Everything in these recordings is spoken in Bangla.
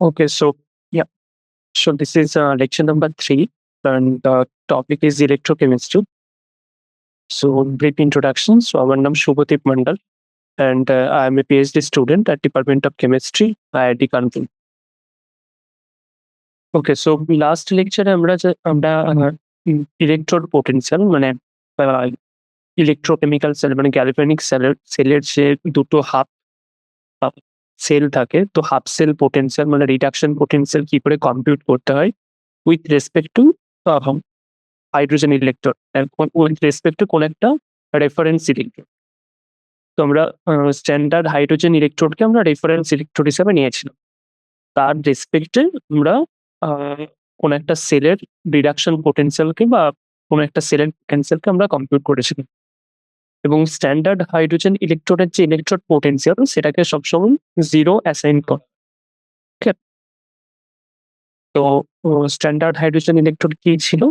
Okay, so yeah, so this is lecture number 3, and the topic is electrochemistry. So, brief introduction. So, our name Shubhadeep Mandal, and I am a PhD student at Department of Chemistry, IIT Kanpur. Okay, so last lecture আমরা ইলেকট্রোড পোটেনশিয়াল মানে ইলেকট্রোকেমিক্যাল সেল মানে গ্যালভানিক সেলের যে দুটো হাফ সেল থাকে, তো হাফ সেল পোটেনশিয়াল মানে রিডাকশন পোটেনশিয়াল কি করে কম্পিউট করতে হয় with respect to hydrogen electron with respect to কোন একটা রেফারেন্স ইলেকট্রন। তো আমরা স্ট্যান্ডার্ড হাইড্রোজেন ইলেকট্রোডকে আমরা রেফারেন্স ইলেকট্রোড হিসেবে নিয়েছিলাম। তার রেসপেক্টে আমরা কোন একটা সেলের রিডাকশন পোটেনশিয়ালকে বা কোন একটা সেলের পোটেনশিয়ালকে আমরা কম্পিউট করেছিলাম। এবং স্ট্যান্ডার্ড হাইড্রোজেন ইলেকট্রোডের যে ইলেকট্রোড পোটেনশিয়াল সেটাকে সবসময় 0 অ্যাসাইন করা। ঠিক আছে? তো স্ট্যান্ডার্ড হাইড্রোজেন ইলেকট্রোড কি ছিল?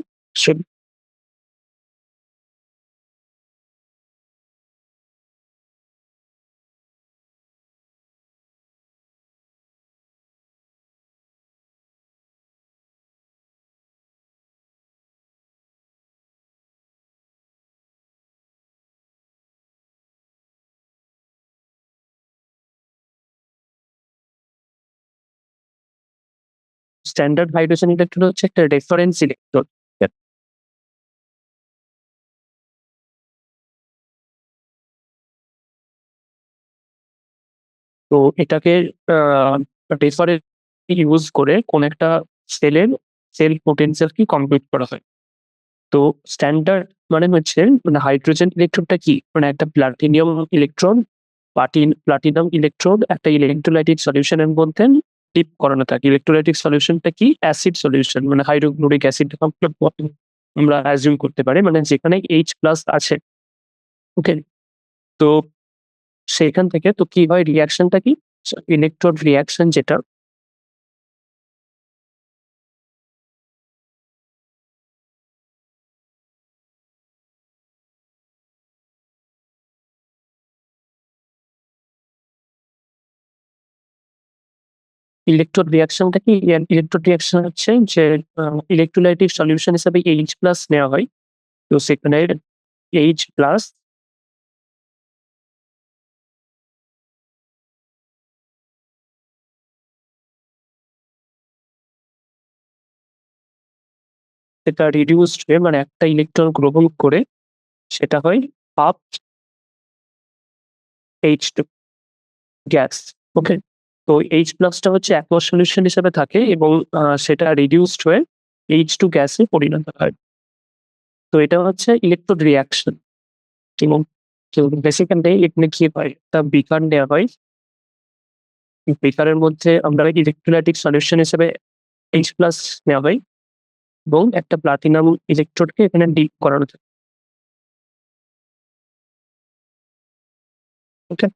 স্ট্যান্ডার্ড হাইড্রোজেন ইলেকট্রোড হচ্ছে একটা রেফারেন্স ইলেকট্রোড। তো এটাকে রেফারেন্স ইউজ করে কোন একটা সেলের সেল পোটেনশিয়াল কি কম্পিউট করা হয়। তো স্ট্যান্ডার্ড মানে হচ্ছে মানে হাইড্রোজেন ইলেকট্রোডটা কি মানে একটা প্লাটিনিয়াম ইলেকট্রন প্লাটিনাম ইলেকট্রোড একটা ইলেকট্রোলাইটিক সলিউশনের মধ্যে ডিপ করানো থাকে। ইলেকট্রোলাইটিক সলিউশনটা কি অ্যাসিড সলিউশন মানে হাইড্রোক্লোরিক অ্যাসিড আমরা অ্যাজিউম করতে পারি মানে যেখানে H+ আছে। ওকে, তো সেখান থেকে তো কি হয় রিঅ্যাকশনটা কি ইলেকট্রোড রিঅ্যাকশন যেটা ইলেকট্রোড রিঅ্যাকশনটা কি ইলেকট্রোড রিঅ্যাকশন হচ্ছে যে ইলেকট্রোলাইটিক সলিউশন হিসেবে H+ নেওয়া হয়। তো সেখানে H+ সেটা রিডিউসড হয়ে মানে একটা ইলেকট্রন গ্রহণ করে সেটা হয় হাফ H2 গ্যাস। ওকে, তো H+টা হচ্ছে অ্যাকুয়াস সলিউশন হিসেবে থাকে এবং সেটা রিডিউসড হয়ে H2 গ্যাসে পরিণত হয়। তো এটা হচ্ছে ইলেকট্রোড রিঅ্যাকশন এবং বেসিক্যালি এখানে কি হয় একটা বিকার নেওয়া হয়। বিকারের মধ্যে আমরা ইলেকট্রোলাইটিক সলিউশন হিসেবে H+ নেওয়া হয় এবং একটা প্লাটিনাম ইলেকট্রোডকে এখানে ডিপ করানো থাকে। ওকে,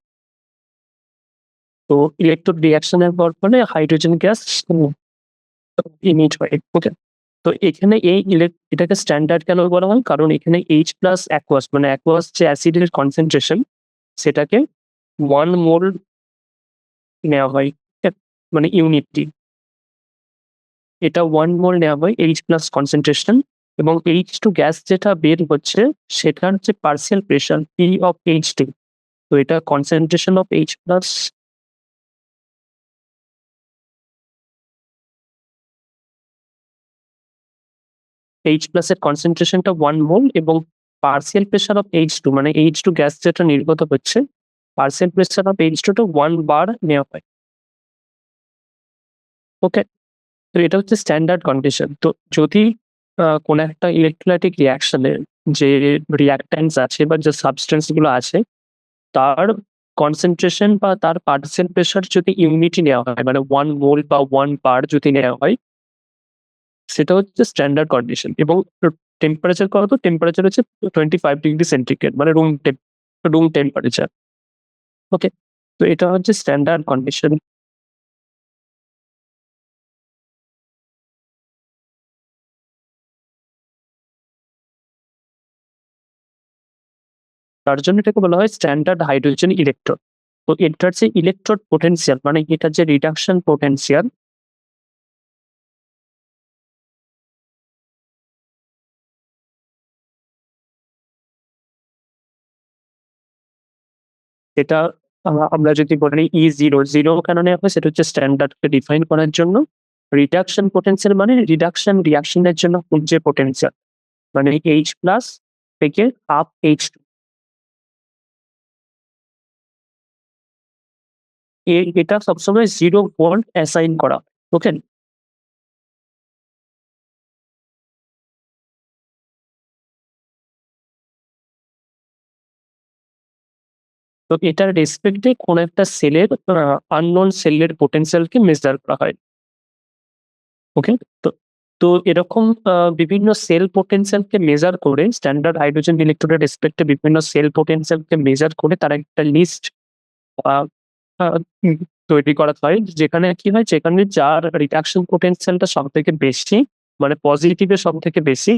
তো ইলেকট্রোড রিঅ্যাকশনের পর পরে হাইড্রোজেন গ্যাস ইমিট হয়। ওকে, তো এখানে এটাকে স্ট্যান্ডার্ড কেন বলা হয় কারণ এখানে H+ অ্যাকুয়াস মানে অ্যাকুয়াস যে অ্যাসিডের কনসেন্ট্রেশন সেটাকে 1 মোল নেওয়া হয় মানে ইউনিটটি। এটা 1 মোল নেওয়া হয় H+ কনসেন্ট্রেশন এবং H2 গ্যাস যেটা বের হচ্ছে সেটা হচ্ছে partial pressure P of H2। তো এটা কনসেন্ট্রেশন অফ H+ এর কনসেন্ট্রেশনটা 1 মোল এবং পার্শিয়াল প্রেশার অফ H2 মানে H2 গ্যাস যেটা নির্গত হচ্ছে পার্শিয়াল প্রেশার অফ H2 টা 1 বার নেওয়া হয়। ওকে, তো এটা হচ্ছে স্ট্যান্ডার্ড কন্ডিশন। তো যদি কোন একটা ইলেকট্রোলাইটিক রিঅ্যাকশনে যে রিঅ্যাকট্যান্টস আছে বা যে সাবস্টেন্স গুলো আছে তার কনসেন্ট্রেশন বা তার পার্শিয়াল প্রেশার যদি ইউনিটই নেওয়া হয় মানে 1 মোল বা 1 বার যদি নেওয়া হয় সেটা হচ্ছে স্ট্যান্ডার্ড কন্ডিশন এবং টেম্পারেচার কত? টেম্পারেচার হচ্ছে 25 ডিগ্রি সেন্টিগ্রেড মানে রুম টেম্পারেচার। ওকে, তো এটা হচ্ছে স্ট্যান্ডার্ড কন্ডিশন। তার জন্য এটাকে বলা হয় স্ট্যান্ডার্ড হাইড্রোজেন ইলেকট্রোড। তো এটার যে ইলেকট্রোড পোটেনশিয়াল মানে এটার যে রিডাকশন পোটেনশিয়াল এটা আমরা যদি বলি E0, 0 কেন নেওয়া হয়? সেটা হচ্ছে স্ট্যান্ডার্ডকে ডিফাইন করার জন্য। রিডাকশন পোটেনশিয়াল মানে রিডাকশন রিঅ্যাকশনের জন্য যে পোটেনশিয়াল, মানে H+ থেকে হাফ H2, এটা সবসময় 0 ভোল্ট অ্যাসাইন করা হয়। ওকে? তো এটার রেসপেক্টে কোন একটা সেলের আননোন সেলের পোটেনশিয়ালকে মেজার করা হয়। ওকে? তো তো এরকম বিভিন্ন সেল পোটেনশিয়ালকে মেজার করে স্ট্যান্ডার্ড হাইড্রোজেন ইলেকট্রোডের রেসপেক্টে বিভিন্ন সেল পোটেনশিয়ালকে মেজার করে তারা একটা লিস্ট আ আ উম তৈরি করা হয়। যেখানে কি হয়? যেখানে যার রিডাকশন পোটেনশিয়ালটা সবথেকে বেশি, মানে পজিটিভ এ সবথেকে বেশি,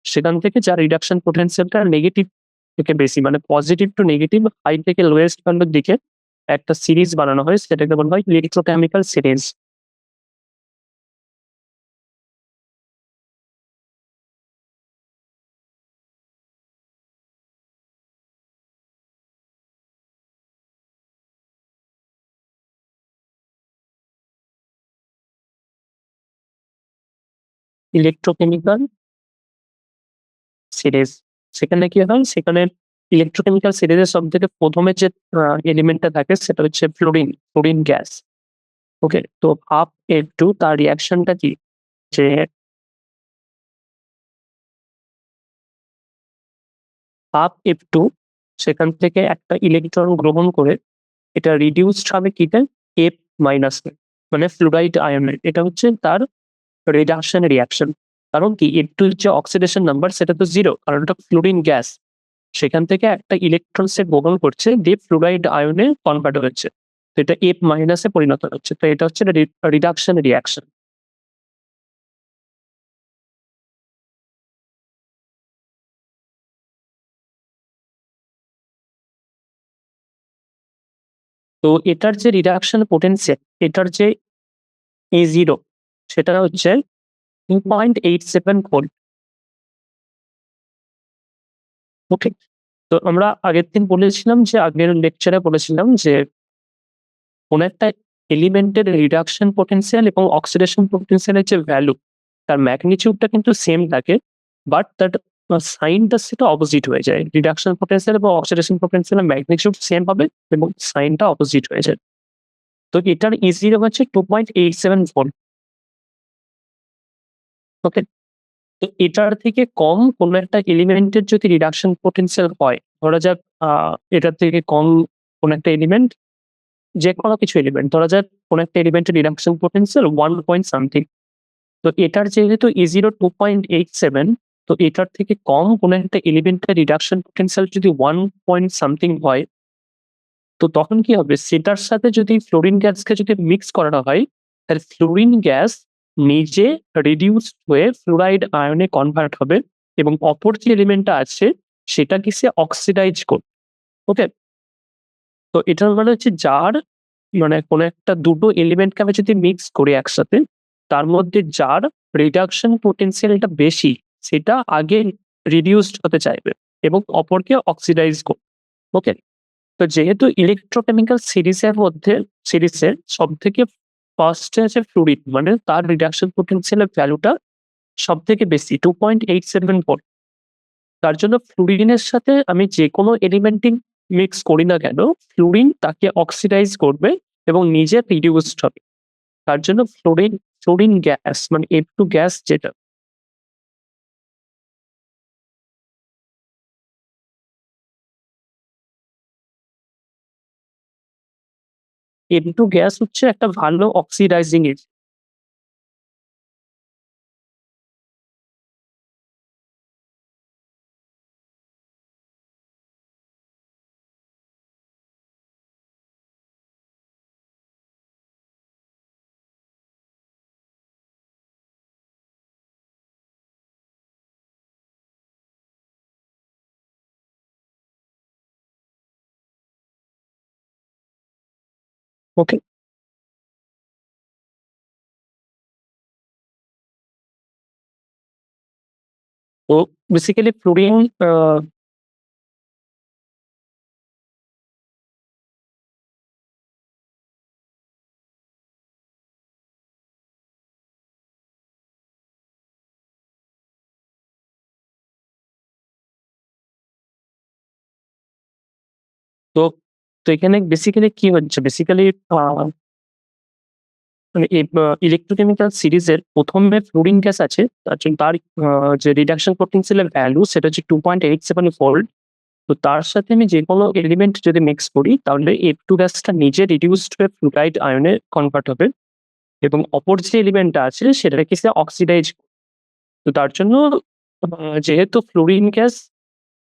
সেখান থেকে যার রিডাকশন পোটেনশিয়ালটা নেগেটিভ থেকে বেশি, মানে পজিটিভ টু নেগেটিভ, হাই থেকে লোয়েস্ট ভ্যালুর দিকে একটা সিরিজ বানানো হয়। সেটাকে বলা হয় ইলেক্ট্রোকেমিক্যাল সিরিজ। Electrochemical series. সেখানে কি হয়? সেখানে ইলেকট্রোকেমিক্যাল সিরিজের সবথেকে ১ম এ যে এলিমেন্টটা থাকে সেটা হচ্ছে ফ্লুরিন, ফ্লুরিন গ্যাস। ওকে? তো হাফ F2 তার রিঅ্যাকশনটা কি? যে হাফ F2 সেখান থেকে একটা ইলেকট্রন গ্রহণ করে এটা রিডিউসড হবে কিতে? F মাইনাস এ, মানে ফ্লুরাইড আয়নে। এটা হচ্ছে তার রিডাকশন রিঅ্যাকশন। কারণ কি? F2 এর যে অক্সিডেশন নাম্বার সেটা তো 0, কারণ এটা ফ্লুরিন গ্যাস। সেখান থেকে একটা ইলেকট্রন সে গ্রহণ করছে, দিয়ে ফ্লুরাইড আয়নে কনভার্ট হচ্ছে। তো এটা F মাইনাস এ পরিণত হচ্ছে। তো এটা হচ্ছে রিডাকশন রিঅ্যাকশন। তো এটার যে রিডাকশন পোটেনশিয়াল, এটার যে A0 সেটা হচ্ছে 2.87 ভোল্ট। ওকে? তো আমরা আগের দিন বলেছিলাম, যে আগের লেকচারে বলেছিলাম যে কোন একটা এলিমেন্টের রিডাকশন পোটেনশিয়াল এবং অক্সিডেশন পোটেনশিয়াল এর যে ভ্যালু, তার ম্যাগনিটিউডটা কিন্তু সেম থাকে। বাট তার সাইনটা সেটা অপোজিট হয়ে যায়। রিডাকশন পোটেনশিয়াল এবং অক্সিডেশন পোটেনশিয়াল এর ম্যাগনিটিউড সেম হবে এবং সাইনটা অপোজিট হয়ে যায়। তো এটার E0 হচ্ছে 2.87 ভোল্ট। ওকে? তো এটার থেকে কম কোন একটা এলিমেন্টের যদি রিডাকশন পোটেনশিয়াল হয়, ধরা যাক এটার থেকে কম কোন একটা এলিমেন্ট, যেকোনো কিছু এলিমেন্ট, ধরা যাক কোন একটা এলিমেন্টের রিডাকশন পোটেনশিয়াল 1 পয়েন্ট সামথিং। তো এটার যেহেতু E0 2.87, তো এটার থেকে কম কোন একটা এলিমেন্টের রিডাকশন পোটেনশিয়াল যদি 1 পয়েন্ট সামথিং হয়, তো তখন কি হবে? সেটার সাথে যদি ফ্লোরিন গ্যাসকে যদি মিক্স করানো হয়, তাহলে ফ্লোরিন গ্যাস নিজে রিডিউসড হয়ে ফ্লুরাইড আয়নে কনভার্ট হবে এবং অপর যে এলিমেন্টটা আছে সেটাকে সে অক্সিডাইজ করবে। ওকে? তো এটার মানে হচ্ছে যার, মানে কোন একটা দুটো এলিমেন্টকে আমি যদি মিক্স করি একসাথে, তার মধ্যে যার রিডাকশন পোটেনশিয়ালটা বেশি, সেটা আগে রিডিউসড হতে চাইবে এবং অপরকে অক্সিডাইজ করবে। ওকে? তো যেহেতু ইলেকট্রোকেমিক্যাল সিরিজের সবথেকে ফার্স্ট এ আছে ফ্লুরিন, মানে তার রিডাকশন পোটেনশিয়াল এর ভ্যালুটা সবথেকে বেশি 2.87 ভোল্ট। তার জন্য ফ্লুরিনের সাথে আমি যেকোনো এলিমেন্টিং মিক্স করি না কেন, ফ্লুরিন তাকে অক্সিডাইজ করবে এবং নিজে রিডিউসড হবে। তার জন্য ফ্লুরিন গ্যাস, মানে F2 গ্যাস যেটা, F2 গ্যাস হচ্ছে একটা ভালো অক্সিডাইজিং এজেন্ট। ওকে? তো বেসিক্যালি ফ্লুরিন আ তো তো এখানে বেসিক্যালি কি হচ্ছে? বেসিক্যালি মানে ইলেকট্রোকেমিক্যাল সিরিজের ১ম এ ফ্লুরিন গ্যাস আছে। তার যে রিডাকশন পোটেনশিয়াল এর ভ্যালু সেটা হচ্ছে 2.87 ভোল্ট। তো তার সাথে আমি যেকোনো এলিমেন্ট যদি মিক্স করি তাহলে F2 গ্যাসটা নিজে রিডিউসড হয়ে ফ্লুরাইড আয়নে কনভার্ট হবে এবং অপর যে এলিমেন্টটা আছে সেটাকে সে অক্সিডাইজ। তো তার জন্য যেহেতু ফ্লুরিন গ্যাস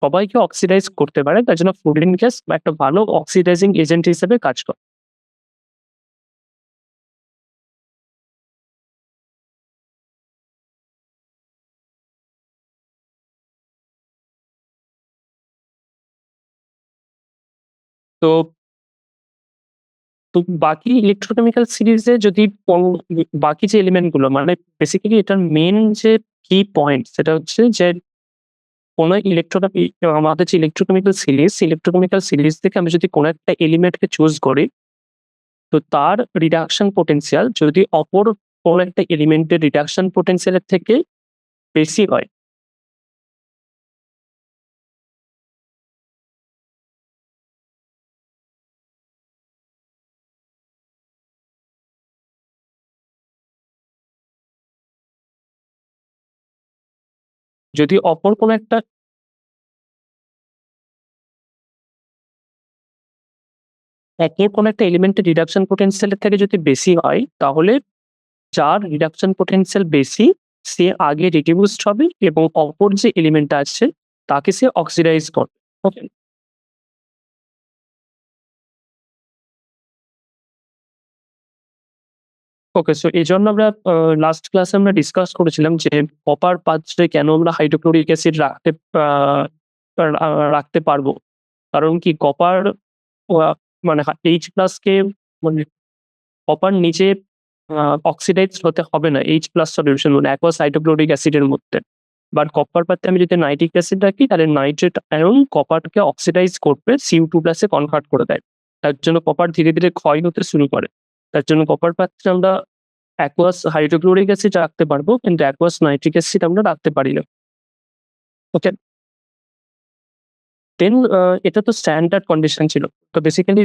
সবাইকে অক্সিডাইজ করতে পারে, তার জন্য ফ্লুরিন গ্যাস একটা ভালো অক্সিডাইজিং এজেন্ট হিসেবে কাজ করে। তো তো বাকি ইলেকট্রোকেমিক্যাল সিরিজে যদি বাকি যে এলিমেন্ট গুলো মানে বেসিক্যালি এটার মেইন যে কি পয়েন্ট সেটা হচ্ছে যে কোন আমাদের যে ইলেকট্রোকেমিক্যাল সিরিজ থেকে আমি যদি কোন একটা এলিমেন্টকে চুজ করি, তো তার রিডাকশন পোটেনশিয়াল যদি অপর কোন একটা এলিমেন্টের রিডাকশন পোটেনশিয়ালের থেকে বেশি হয়, যদি অপর কোন একটা এলিমেন্টের রিডাকশন পোটেনশিয়ালের থেকে যদি বেশি হয়, তাহলে যার রিডাকশন পোটেনশিয়াল বেশি সে আগে রিডিউসড হবে এবং অপর যে এলিমেন্টটা আছে তাকে সে অক্সিডাইজ করবে। ওকে? ওকে, সো এজন্য আমরা লাস্ট ক্লাসে আমরা ডিসকাস করেছিলাম যে কপার পাত্রে কেন আমরা হাইড্রোক্লোরিক অ্যাসিড আ আ রাখতে পারবো। কারণ কি কপার আ মানে H+ কে মানে কপার নিজে আ অক্সিডাইজড হতে হবে না H+ সলিউশন মানে অ্যাকুয়াস হাইড্রোক্লোরিক অ্যাসিডের মধ্যে। বাট কপার পাত্রে আমি যদি নাইট্রিক অ্যাসিড রাখি তাহলে নাইট্রেট আয়ন কপারকে অক্সিডাইজ করবে CO2+ এ কনভার্ট করে দেয়। তার জন্য কপার ধীরে, ধীরে ক্ষয় হতে শুরু করে। তার জন্য কপার পাত্রে আমরা অ্যাকুয়াস হাইড্রোক্লোরিক অ্যাসিড রাখতে পারবো কিন্তু অ্যাকুয়াস নাইট্রিক অ্যাসিড আমরা রাখতে পারি না। ওকে? দেন এটা তো স্ট্যান্ডার্ড কন্ডিশন ছিল। তো বেসিক্যালি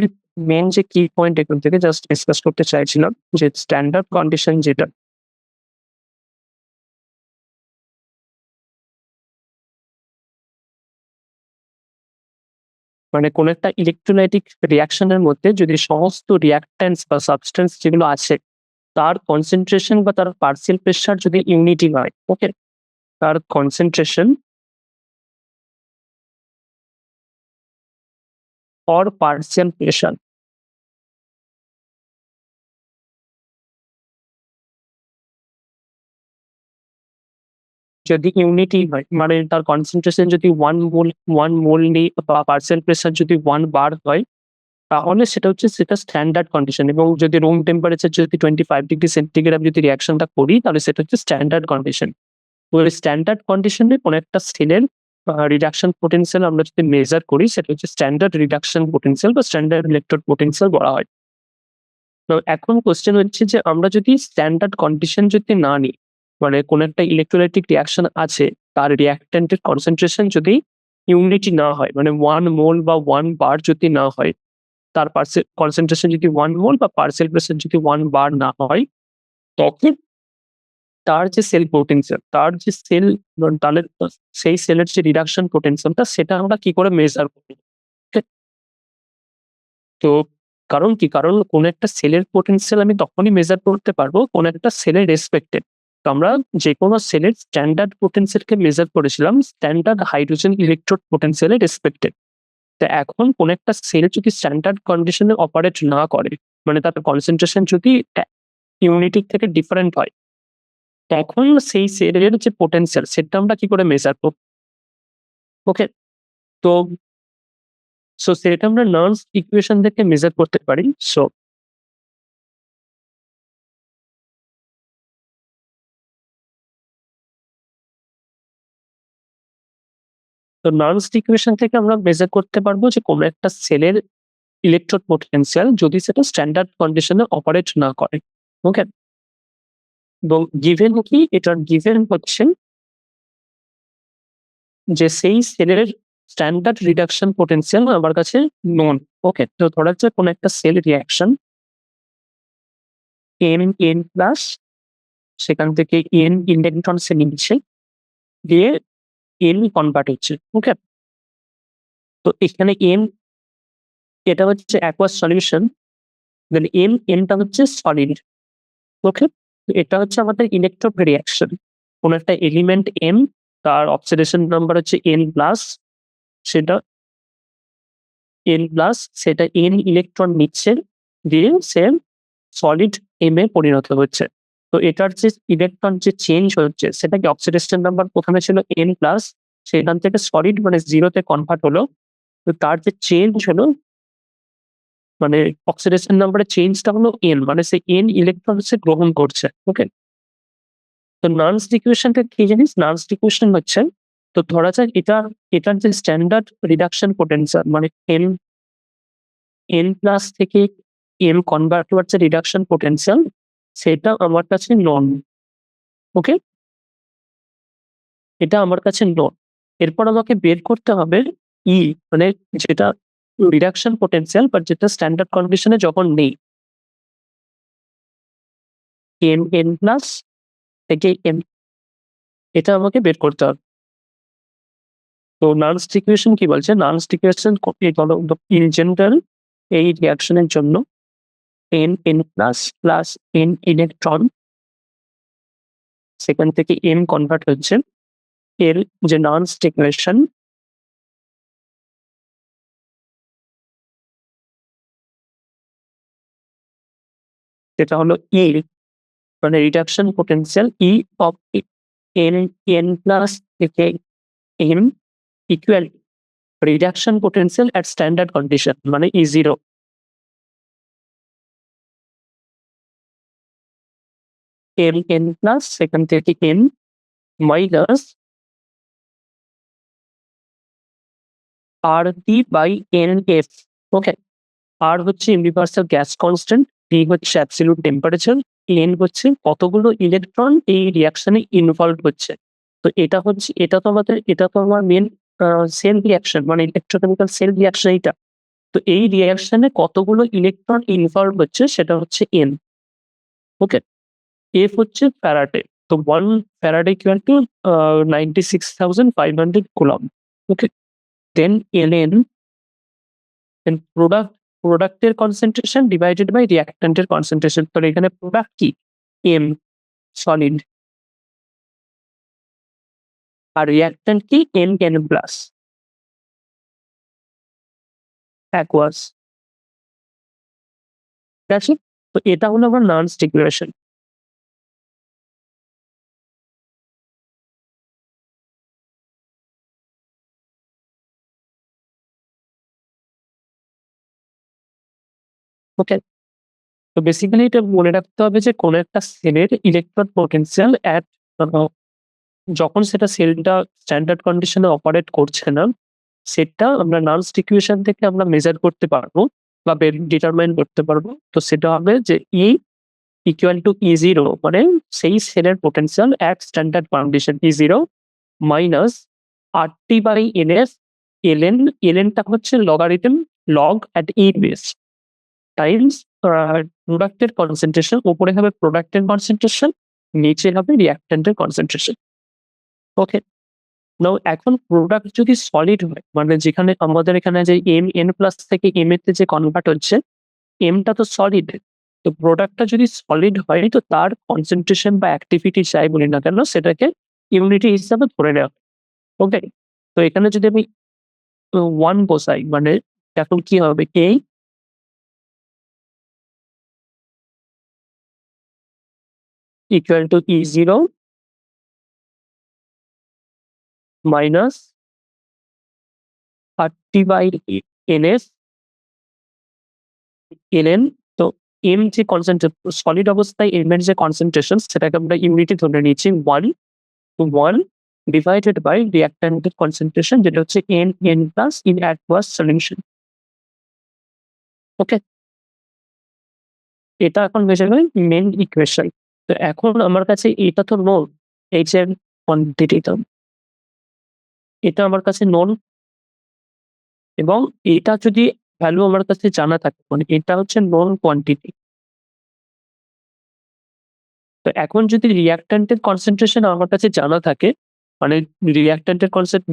মেইন যে কি পয়েন্ট এখান থেকে জাস্ট ডিসকাস করতে চাইছিলাম যে স্ট্যান্ডার্ড কন্ডিশন যেটা মানে কোন একটা ইলেকট্রোলাইটিক রিঅ্যাকশন এর মধ্যে যদি সমস্ত রিঅ্যাকট্যান্টস বা সাবস্টেন্স যেগুলো আছে তার কনসেনট্রেশন বা তার পার্শিয়াল প্রেশার যদি ইউনিটি হয়, ওকে? তার কনসেনট্রেশন অর পার্শিয়াল প্রেশার যদি ইউনিটি হয় মানে তার কনসেনট্রেশন যদি 1 মোল নেই বা পার্শিয়াল প্রেশার যদি 1 বার হয়, তাহলে সেটা স্ট্যান্ডার্ড কন্ডিশন এবং যদি রুম টেম্পারেচার যদি 25°C আমি যদি রিঅ্যাকশনটা করি তাহলে সেটা হচ্ছে স্ট্যান্ডার্ড কন্ডিশন। তো এই স্ট্যান্ডার্ড কন্ডিশনে কোন একটা সেলের রিডাকশন পোটেনশিয়াল আমরা যদি মেজার করি সেটা হচ্ছে স্ট্যান্ডার্ড রিডাকশন পোটেনশিয়াল বা স্ট্যান্ডার্ড ইলেকট্রোড পোটেনশিয়াল বলা হয়। তো এখন কোয়েশ্চেন হচ্ছে যে আমরা যদি স্ট্যান্ডার্ড কন্ডিশন যদি না নিই, মানে কোন একটা ইলেকট্রোলাইটিক রিঅ্যাকশন আছে তার রিঅ্যাকট্যান্ট এর কনসেনট্রেশন যদি ইউনিটি না হয় মানে 1 মোল বা 1 বার যদি না হয়, তার কনসেনট্রেশন যদি 1 মোল বা পার্শিয়াল প্রেশার যদি 1 বার না হয়, তখন তার যে সেল পোটেনশিয়াল, তার যে সেল তাহলে সেই সেলের যে রিডাকশন পোটেনশিয়ালটা সেটা আমরা কি করে মেজার করব? ঠিক? তো কারণ কি? কারণ কোন একটা সেলের পোটেনশিয়াল আমি তখনই মেজার করতে পারবো কোন একটা সেলের রেসপেক্টে। তো আমরা যেকোনো সেলের স্ট্যান্ডার্ড পোটেনশিয়ালকে মেজার করেছিলাম স্ট্যান্ডার্ড হাইড্রোজেন ইলেকট্রোড পোটেনশিয়াল এর রেসপেক্টে। তো এখন কোন একটা সেল যদি স্ট্যান্ডার্ড কন্ডিশন এ অপারেট না করে, মানে তার কনসেনট্রেশন যদি ইউনিটির থেকে ডিফারেন্ট হয়, তখন সেই সেলের যে পোটেনশিয়াল সেটা আমরা কি করে মেজার করব? ওকে? তো সেটা আমরা নার্নস ইকুয়েশন থেকে মেজার করতে পারি। তো নার্নস ইকুয়েশন থেকে আমরা মেজার করতে পারবো যে কোন একটা সেলের ইলেকট্রোড পোটেনশিয়াল যদি সেটা স্ট্যান্ডার্ড কন্ডিশন এ অপারেট না করে। ওকে? এবং গিভেন কি? এটার গিভেন হচ্ছে যে সেই সেলের স্ট্যান্ডার্ড রিডাকশন পোটেনশিয়াল আমার কাছে নোন। ওকে, তো ধরা যাচ্ছে কোনো একটা সেল রিয়াকশন n প্লাস, সেখান থেকে n ইলেকট্রন সে নিচ্ছে, দিয়ে n কনভার্ট হচ্ছে। ওকে, তো এখানে n এটা হচ্ছে অ্যাকুয়াস সলিউশন, দেন nটা হচ্ছে সলিড। ওকে, তো এটা হচ্ছে আমাদের ইলেকট্রন রিয়াকশন। কোনো একটা এলিমেন্ট m, তার অক্সিডেশন নাম্বার হচ্ছে n প্লাস, সেটা সেটা n ইলেকট্রন নিচ্ছে, দিয়ে সে সলিড m এ পরিণত হচ্ছে। তো এটার যে ইলেকট্রন যে চেঞ্জ হচ্ছে, সেটা কি অক্সিডেশন নাম্বার প্রথমে ছিল n প্লাস, সেখান থেকে সলিড মানে 0 তে কনভার্ট হলো। তো তার যে চেঞ্জ হলো, মানে অক্সিডেশন নাম্বারের চেঞ্জটা হলো n, মানে সে n ইলেকট্রন সে গ্রহণ করছে। ওকে, তো নান্স ইকুয়েশনটা কি জানিস? নান্স ইকুয়েশন হচ্ছে, তো ধরা যাক এটার যে স্ট্যান্ডার্ড রিডাকশন পোটেনশিয়াল, মানে n প্লাস থেকে m কনভার্ট হওয়ার যে রিডাকশন পোটেনশিয়াল, সেটা আমার কাছে নন। ওকে, এটা আমার কাছে নন। এরপর আমাকে বের করতে হবে ই, মানে যেটা রিডাকশন পোটেনশিয়াল বাট যেটা স্ট্যান্ডার্ড কন্ডিশনে যখন নেই, n প্লাস থেকে m, এটা আমাকে বের করতে হবে। তো নান্স ইকুয়েশন কি বলছে? নান্স ইকুয়েশন ইন জেনারেল এই রিঅ্যাকশনের জন্য n plus plus n electron, সেখান থেকে m কনভার্ট হচ্ছে, এর যে নান্স ইকুয়েশন, সেটা হলো ই, মানে reduction potential E of n plus থেকে m equal reduction potential at standard condition, মানে E0। n প্লাস সেখান থেকে m minus RT by NF। Okay, R হচ্ছে ইউনিভার্সাল গ্যাস কনস্ট্যান্ট, T হচ্ছে অ্যাবসলিউট টেম্পারেচার, N হচ্ছে কতগুলো ইলেকট্রন এই রিঅ্যাকশনে ইনভলভ হচ্ছে। তো এটা তো আমার মেন সেল রিঅ্যাকশন, মানে ইলেকট্রোকেমিক্যাল সেল রিঅ্যাকশন এটা। তো এই রিঅ্যাকশনে কতগুলো ইলেকট্রন ইনভলভ হচ্ছে সেটা হচ্ছে N। ওকে, F হচ্ছে ফ্যারাডে। তো 1 Faraday equal to 96,500 coulomb. Okay, then ln, then প্রোডাক্টের কনসেন্ট্রেশন ডিভাইডেড বাই রিঅ্যাক্ট্যান্টের কনসেন্ট্রেশন। তো এখানে প্রোডাক্ট কি? m সলিড, আর রিঅ্যাক্ট্যান্ট কি? n plus aqueous. ঠিক আছে, তো এটা হলো আমার নান্স ইকুয়েশন। ওকে, তো বেসিক্যালি এটা মনে রাখতে হবে যে কোন একটা সেলের ইলেকট্রন পোটেনশিয়াল যখন সেটা সেলটা স্ট্যান্ডার্ড কন্ডিশনে অপারেট করছে না, সেটা আমরা নান্স ইকুয়েশন থেকে আমরা মেজার করতে পারবো বা ডিটারমাইন করতে পারবো। তো সেটা হবে যে ই ইকুয়াল টু E0, মানে সেই সেলের potential at standard condition E0 minus RT by NF, টা হচ্ছে logarithm log at E base, times প্রোডাক্টের কনসেন্ট্রেশন। উপরে হবে প্রোডাক্টের কনসেন্ট্রেশন, নিচে হবে রিঅ্যাক্ট্যান্টের কনসেন্ট্রেশন। ওকে, নাও এখন প্রোডাক্ট যদি সলিড হয়, মানে যেখানে আমাদের এখানে যে n প্লাস থেকে m এতে যে কনভার্ট হচ্ছে, m টা তো সলিড। তো প্রোডাক্টটা যদি সলিড হয়, তো তার কনসেন্ট্রেশন বা অ্যাক্টিভিটি যাই বলি না কেন, সেটাকে ইউনিটি হিসাবে ধরে নেওয়া। ওকে, তো এখানে যদি আমি 1 বসাই, মানে এখন কি হবে? k equal to E0 minus RT by NF ln। তো m যে সলিড অবস্থায় m এর যে কনসেন্ট্রেশন, সেটাকে আমরা ইউনিটি ধরে নিয়েছি 1 ডিভাইডেড বাই রিঅ্যাক্ট্যান্টের কনসেন্ট্রেশন, যেটা হচ্ছে n plus in aqueous solution. Okay, এটা এখন হয়ে যাবে মেন ইকুয়েশন। তো এখন আমার কাছে এটা তো নোন, এই যে কোয়ান্টিটিটা, এটা আমার কাছে নোন। এবং এটা যদি ভ্যালু আমার কাছে জানা থাকে, মানে এটা হচ্ছে নোন কোয়ান্টিটি। তো এখন যদি রিঅ্যাক্ট্যান্টের কনসেন্ট্রেশন আমার কাছে জানা থাকে, মানে রিঅ্যাক্ট্যান্টের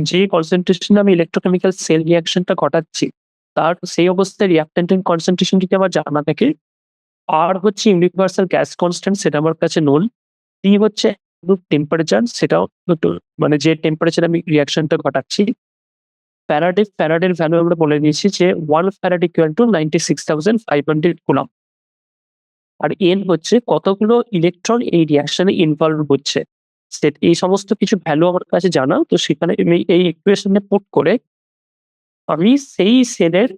যে কনসেন্ট্রেশন আমি ইলেকট্রোকেমিক্যাল সেল রিঅ্যাকশনটা ঘটাচ্ছি, তার সেই অবস্থায় রিঅ্যাক্ট্যান্টের কনসেন্ট্রেশন যদি আমার জানা থাকে, আর হচ্ছে ইউনিভার্সাল গ্যাস কনস্ট্যান্ট সেটা আমার কাছে নোন। টি হচ্ছে টেম্পারেচার, সেটাও একটু মানে যে টেম্পারেচার আমি রিঅ্যাকশনটা ঘটাচ্ছি। ফ্যারাডের ভ্যালু আমরা বলে দিয়েছি যে 1 ফ্যারাড ইকুয়াল টু 96,500 কুলম্ব। আর এন হচ্ছে কতগুলো ইলেকট্রন এই রিঅ্যাকশনে ইনভলভ হচ্ছে। এই সমস্ত কিছু ভ্যালু আমার কাছে জানা। তো সেখানে আমি এই ইকুয়েশনে পুট করে আমি সেই সেলের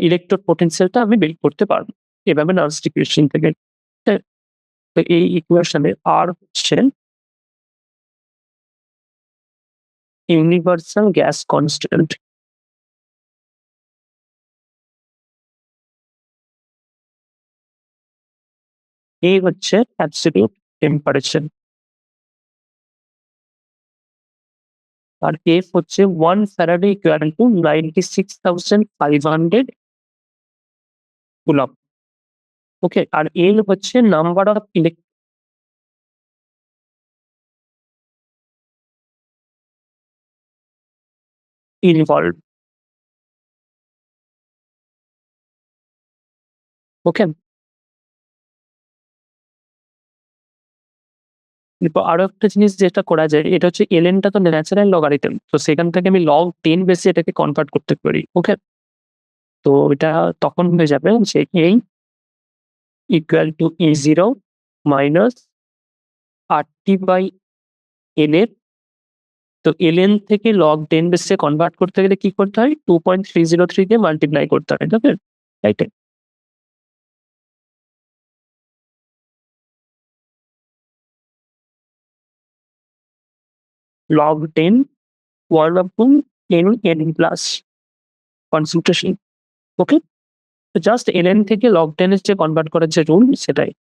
ইলেকট্রোড পোটেনশিয়ালটা আমি বের করতে পারবো। এভাবে নার্স ইকুয়েশন থেকে। হ্যাঁ? তো এই ইকুয়েশনে আর হচ্ছে ইউনিভার্সাল গ্যাস কনস্ট্যান্ট। এই হচ্ছে অ্যাবসলিউট টেম্পারেচার। আর এফ হচ্ছে 1 ফ্যারাডে ইকুয়াল টু 96,500 কুলম্ব। ওকে? আর এল হচ্ছে নাম্বার অফ ইনভলভড। ওকে? এরপর আরো একটা জিনিস যেটা করা যায়, এটা হচ্ছে ln টা তো ন্যাচারাল লগারিদম। তো সেখান থেকে আমি log 10 বেসে এটাকে কনভার্ট করতে পারি। ওকে? তো এটা তখন হয়ে যাবে যে এই equal to E0 minus RT/ln। তো ln থেকে log 10 বেসে কনভার্ট করতে গেলে কি করতে হয়? 2.303 দিয়ে মাল্টিপ্লাই করতে হয়। Okay? Right? log 10 1/10 n plus concentration. Okay? তো জাস্ট ln থেকে log 10 এর যে কনভার্ট করার যে রুল সেটাই।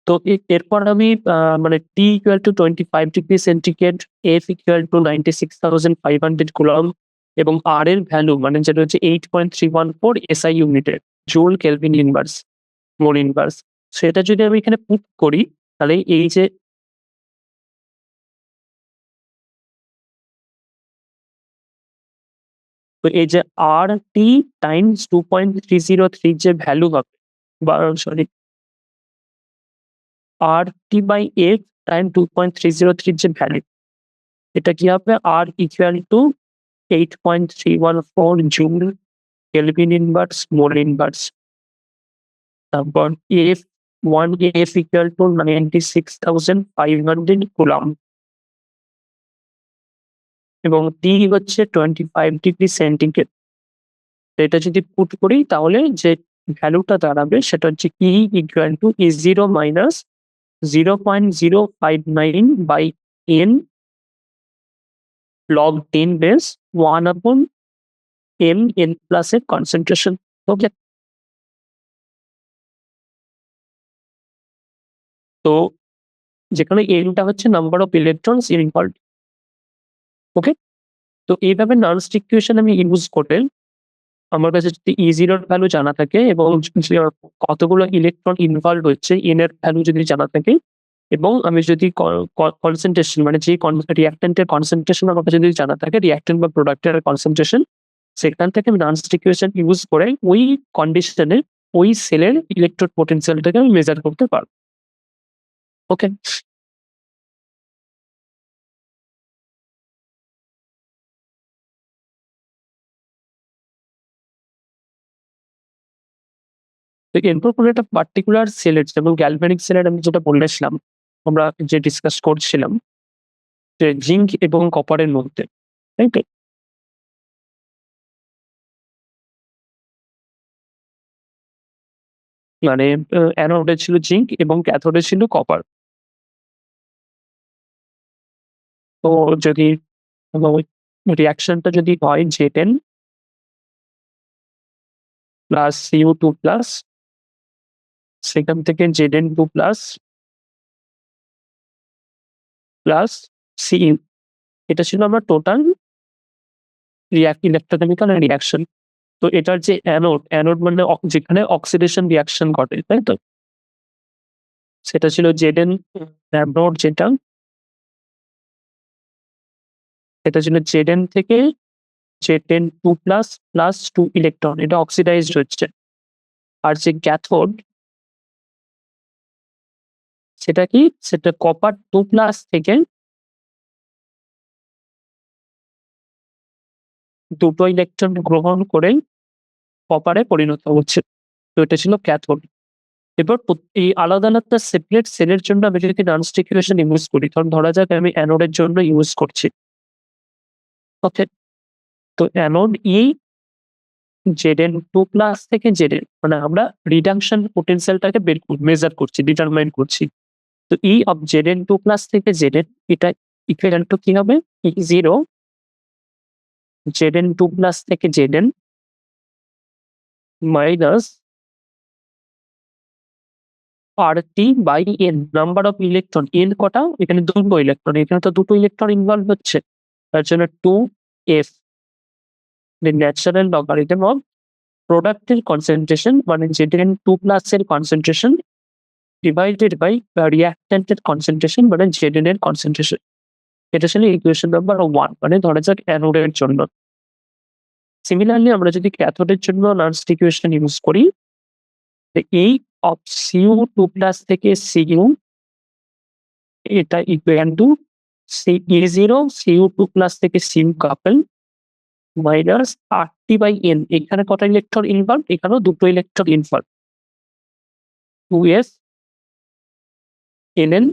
তো এরপর আমি মানে T equal to 25 degree centigrade, F equal to 96,500 coulomb এবং R এর ভ্যালু মানে যেটা হচ্ছে 8.314 SI ইউনিটের joule kelvin inverse, mole inverse. সেটা যদি আমি এখানে পুট করি, তাহলে এই যে তো এই যে RT টাইমস 2.303 যে ভ্যালু হবে, বা সরি RT/F টাইম 2.303 যে ভ্যালু, এটা কি হবে? R equal to 8.314 joule kelvin inverse mole inverse. তারপর এফ 1 ইকুয়াল টু 96,500 কুলম্ব এবং টি হচ্ছে 25 ডিগ্রি সেন্টিগ্রেড। এটা যদি পুট করি তাহলে যে ভ্যালুটা দাঁড়াবে সেটা হচ্ছে E equal to E0 minus 0.059 by n log 10 base 1/m n plus এর কনসেন্ট্রেশন। ওকে? তো যেখানে এনটা হচ্ছে number of electrons involved. Okay? তো এইভাবে নার্স ইকুয়েশন আমি ইউজ করে আমার কাছে যদি E0 এর ভ্যালু জানা থাকে এবং যে কতগুলো ইলেকট্রন ইনভলভ হচ্ছে n এর ভ্যালু যদি জানা থাকে এবং আমি যদি কনসেন্ট্রেশন মানে যে রিঅ্যাক্ট্যান্ট এর কনসেন্ট্রেশন আমার কাছে যদি জানা থাকে, রিঅ্যাক্ট্যান্ট বা প্রোডাক্ট এর কনসেন্ট্রেশন, সেখান থেকে আমি নার্স ইকুয়েশন ইউজ করে ওই কন্ডিশনে ওই সেলের ইলেকট্রোড পোটেনশিয়ালটাকে আমি মেজার করতে পারবো। ওকে? তো এরপর কোনো একটা পার্টিকুলার সেলের, যেমন গ্যালভানিক সেলের আমি যেটা বলেছিলাম, আমরা যে ডিসকাস করছিলাম যে জিঙ্ক এবং কপারের মধ্যে, তাই তো? মানে অ্যানোডে ছিল জিঙ্ক এবং ক্যাথোডে ছিল কপার। তো যদি ওই রিঅ্যাকশনটা যদি হয় Z10 প্লাস CO2 প্লাস, সেখান থেকে Zn2 প্লাস প্লাস Cu, এটা ছিল আমার টোটাল ইলেকট্রোকেমিক্যাল রিয়াকশন। তো এটার যে অ্যানোড মানে যেখানে অক্সিডেশন রিয়াকশন ঘটে, তাই তো? সেটা ছিল জেডেন অ্যানোড, এটা ছিল জেডেন থেকে জেডেন 2+ প্লাস 2 ইলেকট্রন, এটা অক্সিডাইজড হচ্ছে। আর যে ক্যাথোড, সেটা কি? সেটা কপার 2+ থেকে দুটো ইলেকট্রন গ্রহণ করে কপারে পরিণত হচ্ছে। তো এটা ছিল ক্যাথোড। এবার এই আলাদা আলাদা সেপারেট সেলের জন্য আমি যদি নানস্ট ইকুয়েশন ইউজ করি, কারণ ধরা যাক আমি অ্যানোডের জন্য ইউজ করছি, ওকে? তো অ্যানোড Zn2+ থেকে Zn, মানে আমরা রিডাকশন পোটেনশিয়ালটাকে মেজার করছি, ডিটারমাইন করছি। তো অফ Zn2+ থেকে Zn, এটা ইকুয়াল টু কি হবে? E0 Zn2+ থেকে Zn minus RT/N, number of electron. N কটা? এখানে দুটো ইলেকট্রন, এখানে তো দুটো ইলেকট্রন ইনভলভ হচ্ছে, তার জন্য 2f, ন্যাচারাল লগারিদম অফ প্রোডাক্টের কনসেন্ট্রেশন, মানে Zn2+ এর কনসেন্ট্রেশন ডিভাইডেড বাই রিঅ্যাক্ট্যান্টের কনসেন্ট্রেশন, মানে Zn এর কনসেন্ট্রেশন। এটা ছিল ইকুয়েশন নাম্বার 1, মানে ধরা যাক অ্যানোডের জন্য। সিমিলারলি আমরা যদি ক্যাথোডের জন্য নানস্ট ইকুয়েশন ইউজ করি, এই অফ Cu2+ থেকে Cu, এটা ইকুয়াল টু E0 Cu2+ থেকে Cu কাপল মাইনাস RT/N, এখানে কটা ইলেকট্রন ইনভলভ? এখানেও দুটো ইলেকট্রন ইনভলভ, 2s Nn,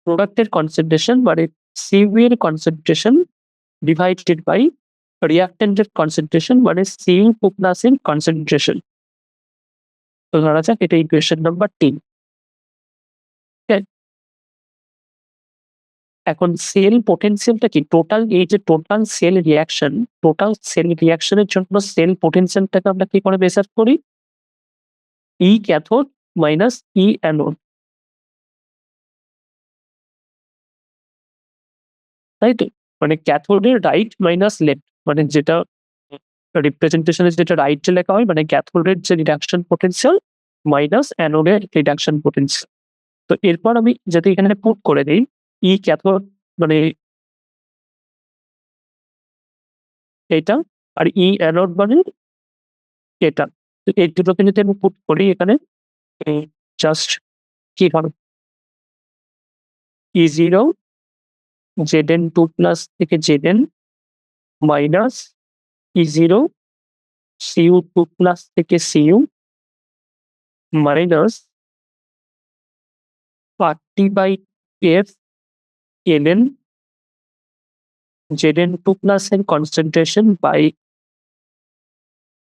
প্রোডাক্টের কনসেন্ট্রেশন মানে Cu এর কনসেন্ট্রেশন ডিভাইডেড বাই রিঅ্যাক্ট্যান্টের কনসেন্ট্রেশন, মানে Cu2+ এর কনসেন্ট্রেশন। তো ধরা যাক এটা ইকুয়েশন নাম্বার 3। এখন সেল পোটেনশিয়ালটা কি? টোটাল এই যে টোটাল সেল রিয়াকশনের জন্য সেল পোটেনশিয়ালটাকে আমরা কি করে মেজার করি? ই ক্যাথোড মাইনাস ই অ্যানোড, তাই তো? মানে ক্যাথোডের রাইট মাইনাস লেফট, মানে যেটা রিপ্রেজেন্টেশনে যেটা রাইট যে লেখা হয়, মানে ক্যাথোডের যে রিডাকশন পোটেনশিয়াল মাইনাস অ্যানোডের রিডাকশন পোটেনশিয়াল। তো এরপর আমি যদি এখানে পুট করে দিই ই ক্যাথোড মানে এটা, আর ই অ্যানোড মানে এটা। তো এই দুটোকে যদি আমি পুট করি এখানে, জাস্ট কি হবে? E0 Zn2+ থেকে Zn মাইনাস E0 Cu2+ থেকে Cu minus RT/F Ln Zn2+ এর কনসেন্ট্রেশন বাই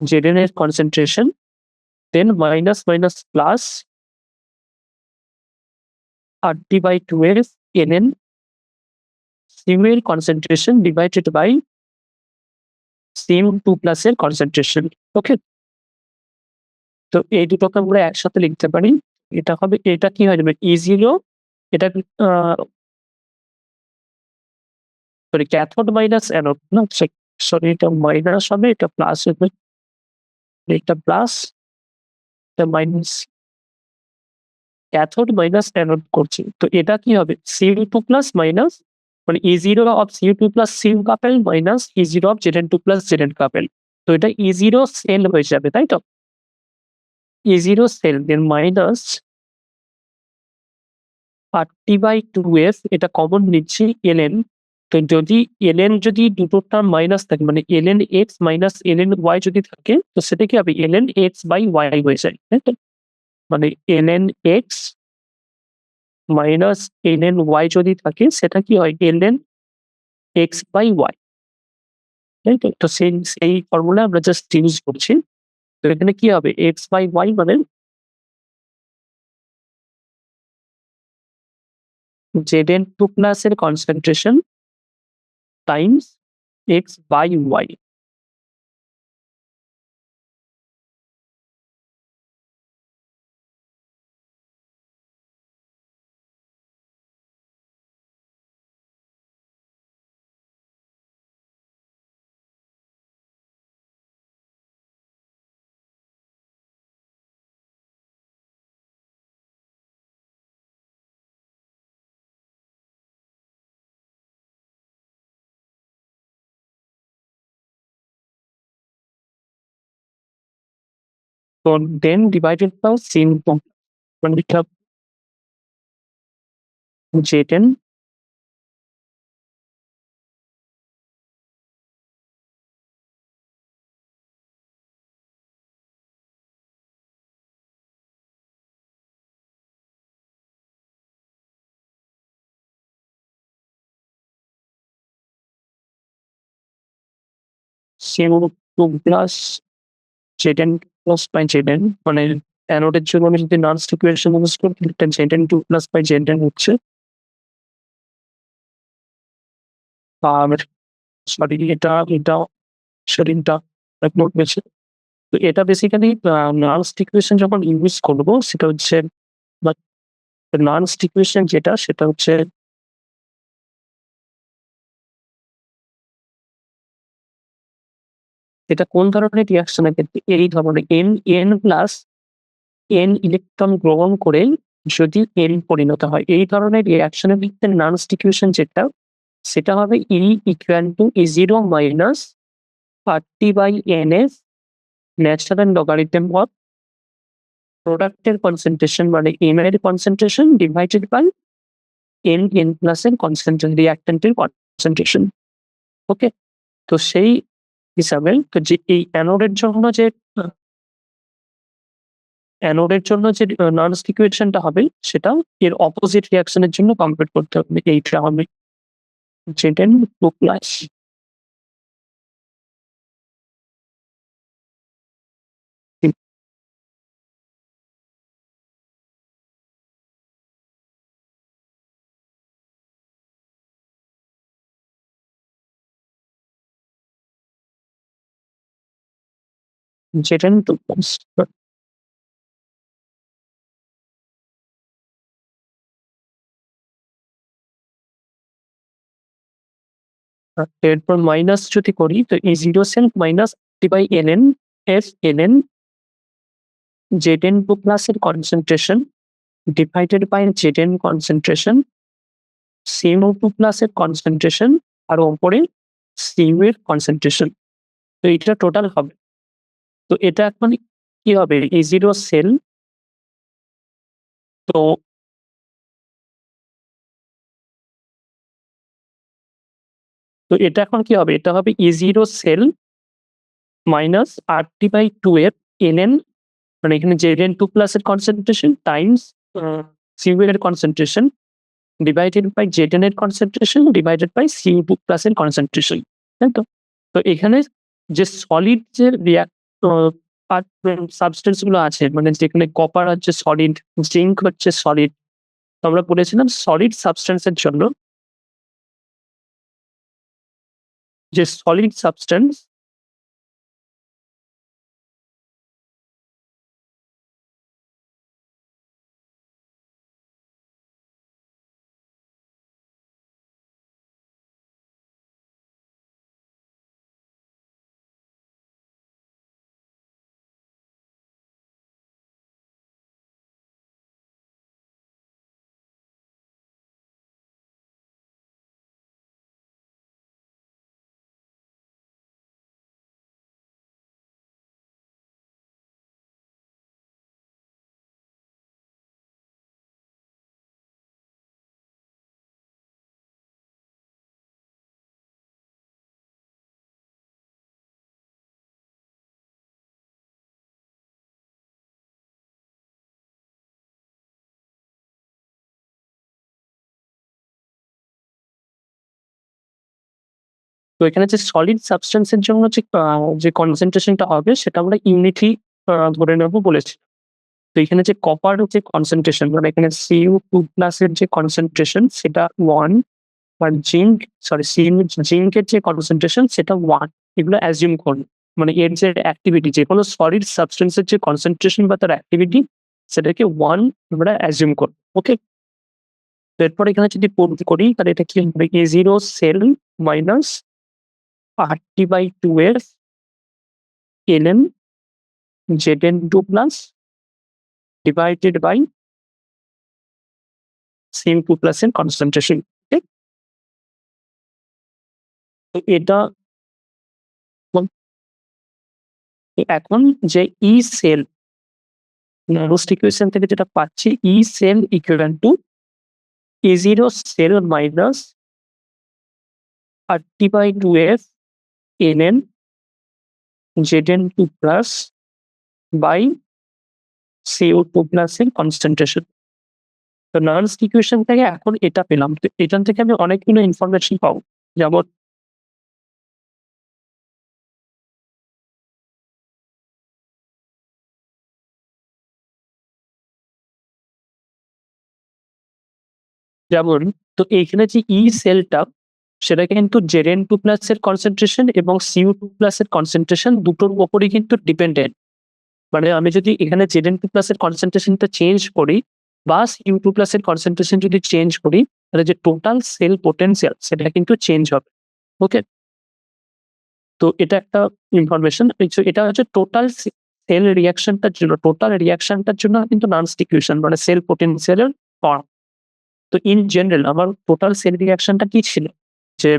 Zn এর concentration, then minus minus plus RT/2F Ln Cu এর কনসেন্ট্রেশন ডিভাইডেড বাই Cu2+ এর কনসেন্ট্রেশন। ওকে? তো এই দুটোকে আমরা একসাথে লিখতে পারি। এটা হবে, এটা কি হয়ে যাবে? E0, এটা সরি ক্যাথোড মাইনাস অ্যানোড, না সরি, এটা মাইনাস হবে, এটা প্লাস হবে, এটা প্লাস, এটা মাইনাস, ক্যাথোড মাইনাস অ্যানোড করছি। তো এটা কি হবে? Cu2+ মাইনাস, মানে E0 of Cu2+ Cu couple minus E0 of Zn2+ Zn couple. তো এটা E0 সেল হয়ে যাবে, তাই তো? E0 sell, than minus RT/2F, এটা কমন নিচ্ছি Ln। তো যদি Ln যদি দুটো টার্ম মাইনাস থাকে, মানে Ln x minus Ln y যদি থাকে, তো সেটা কি হবে? Ln x/y হয়ে যায়, তাই তো? মানে Ln x minus Ln y যদি থাকে, সেটা কি হয়? Ln x/y, তাই তো? তো সেই ফর্মুলা আমরা জাস্ট ইউজ করছি। তো এখানে কি হবে? x/y মানে Zn2+ এর কনসেন্ট্রেশন টাইমস x/y। তো দেন ডিভাইডেড বাই সিন মানে এটা জেটেন সিন two plus Z N plus by Z N মানে অ্যানোডের জন্য আমি যদি নার্স ইকুয়েশন ইউজ করি তাহলে Z N two plus by Z N হচ্ছে আর সরি এটা সরি এটা নোট হয়েছে। তো এটা বেসিক্যালি নার্স ইকুয়েশন যখন ইউজ করবো সেটা হচ্ছে নার্স ইকুয়েশন যেটা সেটা হচ্ছে এটা কোন ধরনের রিয়াকশনের ক্ষেত্রে এই ধরনের এন প্লাস এন ইলেকট্রন গ্রহণ করে যদি এন পরিণত হয় এই ধরনের রিয়াকশনের ক্ষেত্রে নার্স ইকুয়েশন যেটা সেটা হবে E equal to E0 minus RT/NS natural logarithm of প্রোডাক্টের কনসেন্ট্রেশন মানে এম এর concentration divided by N plus এর কনসেন্ট্রেশন রিয়াক্ট্যান্টের কনসেন্ট্রেশন। ওকে, তো সেই হিসাবে তো যে এই অ্যানোডের জন্য যে নার্স ইকুয়েশনটা হবে সেটা এর অপোজিট রিয়াকশনের জন্য কমপ্লিট করতে হবে। এইটা হবে জেটেন টু প্লাস জেটেন টু প্লাস। এরপর মাইনাস যদি করি তো এই জিরো সেন্ট মাইনাস বাই এলএন এস এলএন জেটেন টু প্লাস এর কনসেন্ট্রেশন ডিভাইডেড বাই জেটেন কনসেন্ট্রেশন CO2 প্লাস এর কনসেন্ট্রেশন আর ওপরে সিউ এর কনসেন্ট্রেশন। তো এটা টোটাল হবে। তো এটা এখন কি হবে E0 সেল তো তো এটা এখন কি হবে এটা হবে E0 সেল মাইনাস RT/2 এর এনএন মানে এখানে জেডএন টু প্লাস এর কনসেন্ট্রেশন টাইমস সিউ এর কনসেন্ট্রেশন ডিভাইডেড বাই জেডএন এর concentration divided by CO2 plus এর কনসেন্ট্রেশন। তাই তো? তো এখানে যে সলিড যে সাবস্টেন্স গুলো আছে মানে যেখানে কপার হচ্ছে সলিড, জিঙ্ক হচ্ছে সলিড। তো আমরা বলেছিলাম সলিড সাবস্টেন্স এর জন্য যে সলিড সাবস্টেন্স তো এখানে যে সলিড সাবস্টেন্স এর জন্য যে কনসেন্ট্রেশনটা হবে সেটা আমরা ইউনিটই ধরে নেব বলেছি। তো এখানে যে কপার যে কনসেন্ট্রেশন মানে এখানে CO2 প্লাস এর যে কনসেন্ট্রেশন সেটা 1 আর জিঙ্কের যে কনসেন্ট্রেশন সেটা 1 এগুলো অ্যাজিউম করুন। মানে এর যে অ্যাক্টিভিটি যেকোনো সলিড সাবস্টেন্স এর যে কনসেন্ট্রেশন বা তার অ্যাক্টিভিটি সেটাকে 1 আমরা অ্যাজিউম করব। ওকে, তো এরপর এখানে যদি করি তাহলে এটা কি হবে A0 সেল মাইনাস RT/2 এর ln Zn2 plus divided by CO2 plus এর কনসেন্ট্রেশন। ঠিক? তো এটা এখন যে ই সেল নার্স্ট ইকুয়েশন থেকে যেটা পাচ্ছি E cell equal to E0 sell minus RT/2F ln Zn2 plus by CO2 plus এর কনসেন্ট্রেশন। তো নার্স্ট ইকুয়েশন থেকে এখন এটা পেলাম। তো এখান থেকে আমি অনেকগুলো ইনফরমেশন পাবো। যেমন যেমন তো এইখানে যে ই সেলটা সেটা কিন্তু Zn2 প্লাস এর কনসেন্ট্রেশন এবং CO2 প্লাস এর কনসেন্ট্রেশন দুটোর উপরই কিন্তু ডিপেন্ডেন্ট। মানে আমি যদি এখানে Zn2 প্লাস এর কনসেন্ট্রেশনটা চেঞ্জ করি বা CO2 প্লাস এর কনসেন্ট্রেশন যদি চেঞ্জ করি তাহলে যে টোটাল সেল পোটেনশিয়াল সেটা কিন্তু চেঞ্জ হবে। ওকে? তো এটা একটা ইনফরমেশন। এটা হচ্ছে টোটাল সেল রিঅ্যাকশনটার জন্য কিন্তু নার্স্ট ইকুয়েশন মানে সেল পোটেনশিয়ালের ফর্ম। তো ইন জেনারেল আমার টোটাল সেল রিঅ্যাকশনটা কি ছিল? যে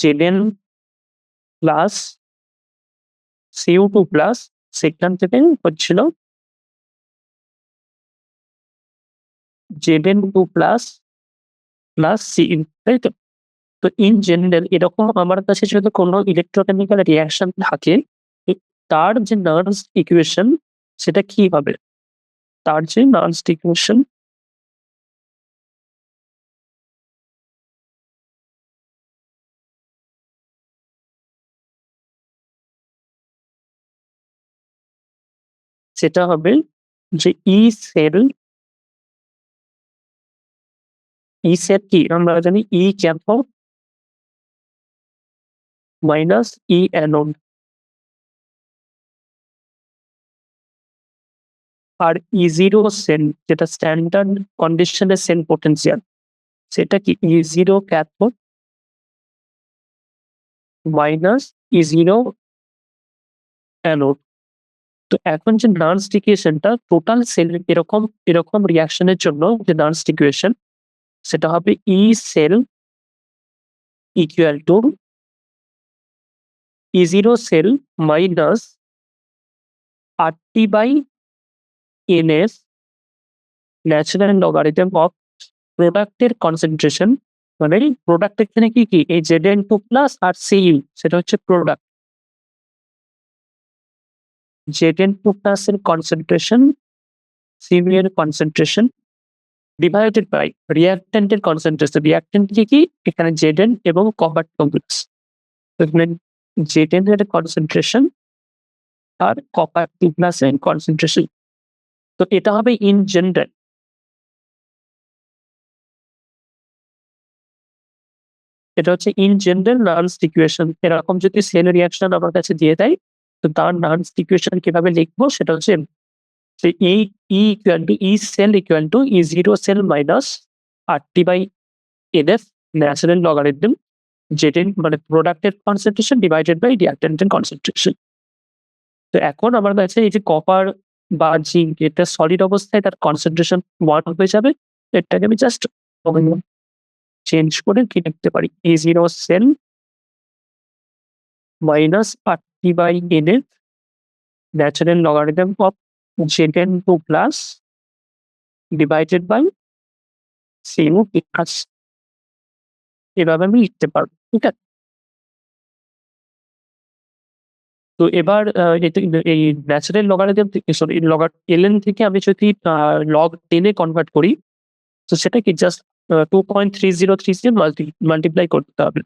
Zn প্লাস CO2 প্লাস সেখান থেকে হচ্ছিল Zn2 প্লাস Cin, তাই তো? তো ইন জেনারেল এরকম আমার কাছে যদি কোনো ইলেকট্রোকেমিক্যাল রিঅ্যাকশন থাকে, এ তার যে নার্স্ট ইকুয়েশন সেটা কি হবে? তার যে নার্স্ট ইকুয়েশন সেটা হবে যে ই সেল কি? আমরা জানি ই ক্যাথোড মাইনাস ই অ্যানোড। আর E0 সেল যেটা স্ট্যান্ডার্ড কন্ডিশনের সেল পোটেনশিয়াল সেটা কি? E0 cathode minus E0 anode. তো এখন যে নার্স্ট ইকুয়েশনটা টোটাল সেল এরকম রিঅ্যাকশনের জন্য যে নার্স্ট ইকুয়েশন সেটা হবে E cell equal to E0 sell minus RT/NS natural logarithm of প্রোডাক্টের কনসেন্ট্রেশন। মানে প্রোডাক্ট এখানে কি এই Zn2 প্লাস আর Cu সেটা হচ্ছে প্রোডাক্ট। Zn2 প্লাস এর কনসেন্ট্রেশন, Cu এর কনসেন্ট্রেশন ডিভাইডেড বাই রিঅ্যাকট্যান্টের কনসেন্ট্রেশন। রিঅ্যাকট্যান্ট কি? এখানে Zn এবং কপার কমপ্লেক্স। তো এখানে Zn এর কনসেন্ট্রেশন আর কপার 2 প্লাস এর কনসেন্ট্রেশন। তো এটা হবে ইন জেনারেল। এটা হচ্ছে ইন জেনারেল নার্স্ট ইকুয়েশন। এরকম যদি সেল রিঅ্যাকশন আমার কাছে দিয়ে দেয় তো তার নার্স্ট ইকুয়েশন কিভাবে লিখবো সেটা হচ্ছে যে E cell equal to E0 sell minus RT/NF natural logarithm Zn মানে প্রোডাক্টের কনসেন্ট্রেশন ডিভাইডেড বাই রিঅ্যাকট্যান্টের কনসেন্ট্রেশন। তো এখন আমার কাছে এই যে কপার বা জিঙ্ক এটা সলিড অবস্থায় তার কনসেন্ট্রেশন 1 হয়ে যাবে। এটাকে আমি জাস্ট চেঞ্জ করে কি লিখতে পারি? E0 sell minus RT/NF natural logarithm of Zn2 plus divided by Cu plus. এভাবে আমি লিখতে পারবো। ঠিক আছে? তো এবার এই ন্যাচারাল লগারিদম থেকে সরি ln থেকে আমি যদি log 10 এ কনভার্ট করি তো সেটা কি জাস্ট 2.3033 দিয়ে মাল্টিপ্লাই করতে হবে।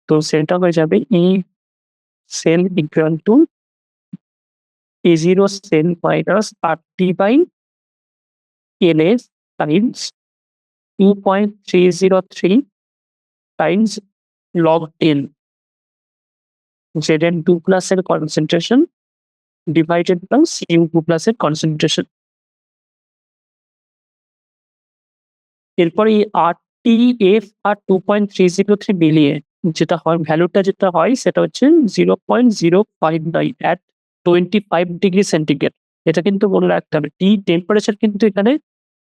তো সেটা হয়ে যাবে E cell equal to E0 sell minus RT/NS times 2.303 times log 10 Zn2 plus এর concentration divided by Cu2 plus এর কনসেন্ট্রেশন। এরপর এই RTF আর 2.303 মিলিয়ে যেটা হয় ভ্যালুটা যেটা হয় সেটা হচ্ছে 0.059 অ্যাট 25 ডিগ্রি সেন্টিগ্রেড। এটা কিন্তু মনে রাখতে হবে। টেম্পারেচার কিন্তু এখানে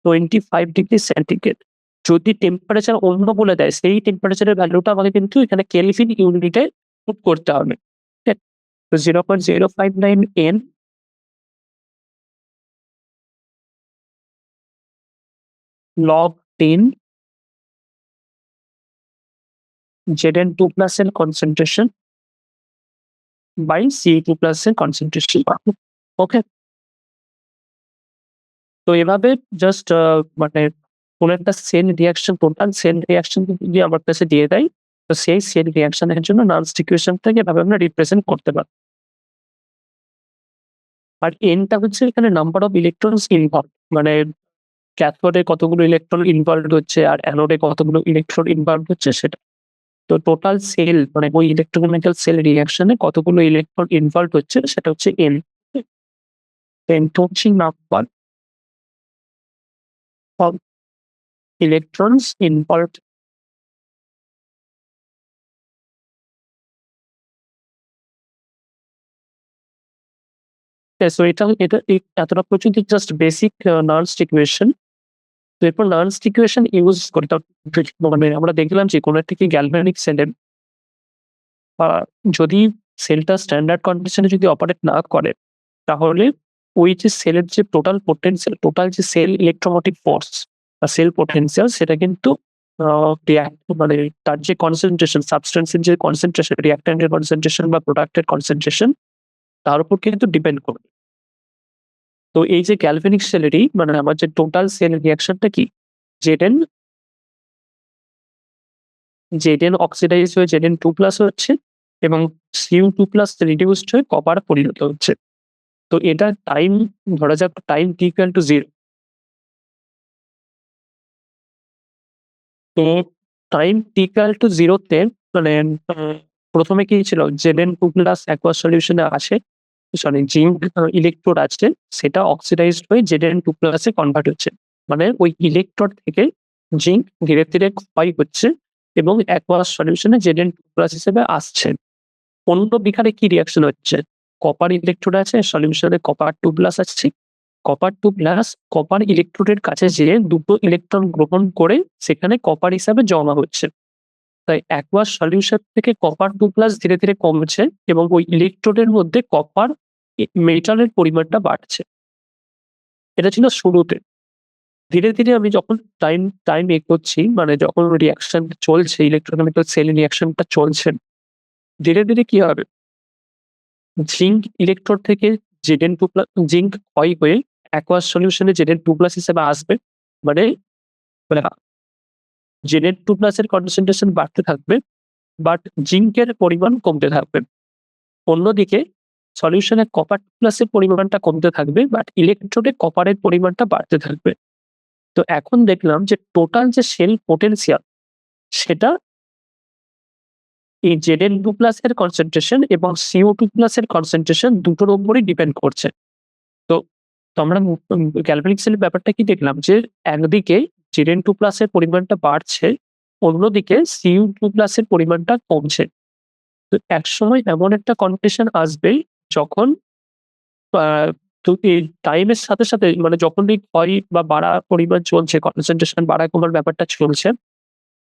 25 ডিগ্রি সেন্টিগ্রেড। যদি টেম্পারেচার অন্য বলে দেয় সেই টেম্পারেচারের ভ্যালুটা আমাকে কিন্তু এখানে কেলভিন ইউনিটে পুট করতে হবে। ঠিক আছে? তো 0.059 n log 10 Zn2 plus এর concentration by Ce2 plus এর concentration পাবো। ওকে, তো এভাবে জাস্ট মানে কোন একটা cell reaction, total cell reaction যদি আমার কাছে দিয়ে দেয়, তো সেই সেল রিঅ্যাকশনের জন্য নার্স ইকুয়েশন থেকে এভাবে আমরা রিপ্রেজেন্ট করতে পারি। আর এনটা হচ্ছে এখানে নাম্বার অফ ইলেকট্রনস ইনভলভ, মানে ক্যাথোডে কতগুলো ইলেকট্রন ইনভলভ হচ্ছে আর অ্যানোডে কতগুলো ইলেকট্রন ইনভলভ হচ্ছে সেটা। তো টোটাল সেল মানে ওই ইলেকট্রোকেমিক্যাল সেল রিঅ্যাকশনে কতগুলো ইলেকট্রন ইনভলভ হচ্ছে সেটা হচ্ছে এন। এনটা হচ্ছে number of electrons involve. So এটা এটা এতটা পর্যন্ত জাস্ট বেসিক নার্স ইকুয়েশন। তো এরপর নার্স ইকুয়েশন ইউজ করে মানে আমরা দেখলাম যে কোনো একটা কি গ্যালভানিক সেলের যদি সেলটা স্ট্যান্ডার্ড কন্ডিশনে যদি অপারেট না করে, তাহলে ওই যে সেলের যে টোটাল পোটেনশিয়াল, টোটাল যে সেল ইলেকট্রোমোটিভ ফোর্স বা সেল পোটেনশিয়াল, সেটা কিন্তু মানে তার যে কনসেন্ট্রেশন, সাবস্টেন্সের যে কনসেন্ট্রেশন, রিঅ্যাক্ট্যান্টের কনসেন্ট্রেশন বা প্রোডাক্টের কনসেন্ট্রেশন, তার উপর কিন্তু ডিপেন্ড করবে। তো এই যে গ্যালভানিক সেলেরই মানে আমার যে টোটাল সেল রিঅ্যাকশনটা কি, জেডেন জেডেন অক্সিডাইজ হয়ে Zn2 প্লাস হচ্ছে এবং Cu2 প্লাস রিডিউসড হয়ে কপার পরিণত হচ্ছে। তো এটা টাইম, ধরা যাক টাইম t ইকুয়াল টু 0। তো টাইম t ইকুয়াল টু 0 তে মানে প্রথমে কি ছিল, Zn2 প্লাস অ্যাকুয়াস সলিউশনে আসে, সরি জিঙ্ক ইলেকট্রোড আছে, সেটা অক্সিডাইজড হয়ে Zn2 প্লাসে কনভার্ট হচ্ছে। মানে ওই ইলেকট্রোড থেকে জিঙ্ক ধীরে ধীরে ক্ষয় হচ্ছে এবং অ্যাকুয়াস সলিউশনে Zn2 প্লাস হিসেবে আসছে। অন্য বিকারে কি রিঅ্যাকশন হচ্ছে, কপার ইলেকট্রোড আছে সলিউশনে, কপার 2 প্লাস আসছে, কপার 2 প্লাস কপার ইলেকট্রোডের কাছে যেয়ে দুটো ইলেকট্রন গ্রহণ করে সেখানে কপার হিসাবে জমা হচ্ছে। তাই অ্যাকুয়াস সলিউশন থেকে কপার 2 প্লাস ধীরে ধীরে কমছে এবং ওই ইলেকট্রোডের মধ্যে কপার মেটালের পরিমাণটা বাড়ছে। এটা ছিল শুরুতে। ধীরে ধীরে আমি যখন টাইম টাইম এগোচ্ছি, মানে যখন রিঅ্যাকশন চলছে, ইলেকট্রোকেমিক্যাল সেল রিঅ্যাকশনটা চলছে, ধীরে ধীরে কি হবে, জিঙ্ক ইলেকট্রোড থেকে Zn2 প্লাস জিঙ্ক ক্ষয় হয়ে অ্যাকুয়াস সলিউশনে Zn2 প্লাস হিসেবে আসবে। মানে মানে Zn2 প্লাস এর কনসেন্ট্রেশন বাড়তে থাকবে, বাট জিঙ্কের পরিমাণ কমতে থাকবে। অন্যদিকে সলিউশনে কপার 2 প্লাস এর পরিমাণটা কমতে থাকবে, বাট ইলেকট্রোডে কপারের পরিমাণটা বাড়তে থাকবে। তো এখন দেখলাম যে টোটাল যে সেল পোটেনশিয়াল, সেটা এই Zn2 প্লাস এর কনসেন্ট্রেশন এবং CO2 প্লাস এর কনসেন্ট্রেশন দুটোর উপরই ডিপেন্ড করছে। তো তো আমরা গ্যালভানিক সেলের ব্যাপারটা কি দেখলাম যে একদিকে Zn2 প্লাস এর পরিমাণটা বাড়ছে, অন্যদিকে Cu2 প্লাস এর পরিমাণটা কমছে। তো একসময় এমন একটা কন্ডিশন আসবে যখন তো এই টাইমের সাথে সাথে মানে যখনই ক্ষয় বা বাড়া পরিমাণ চলছে, কনসেন্ট্রেশন বাড়া কমার ব্যাপারটা চলছে,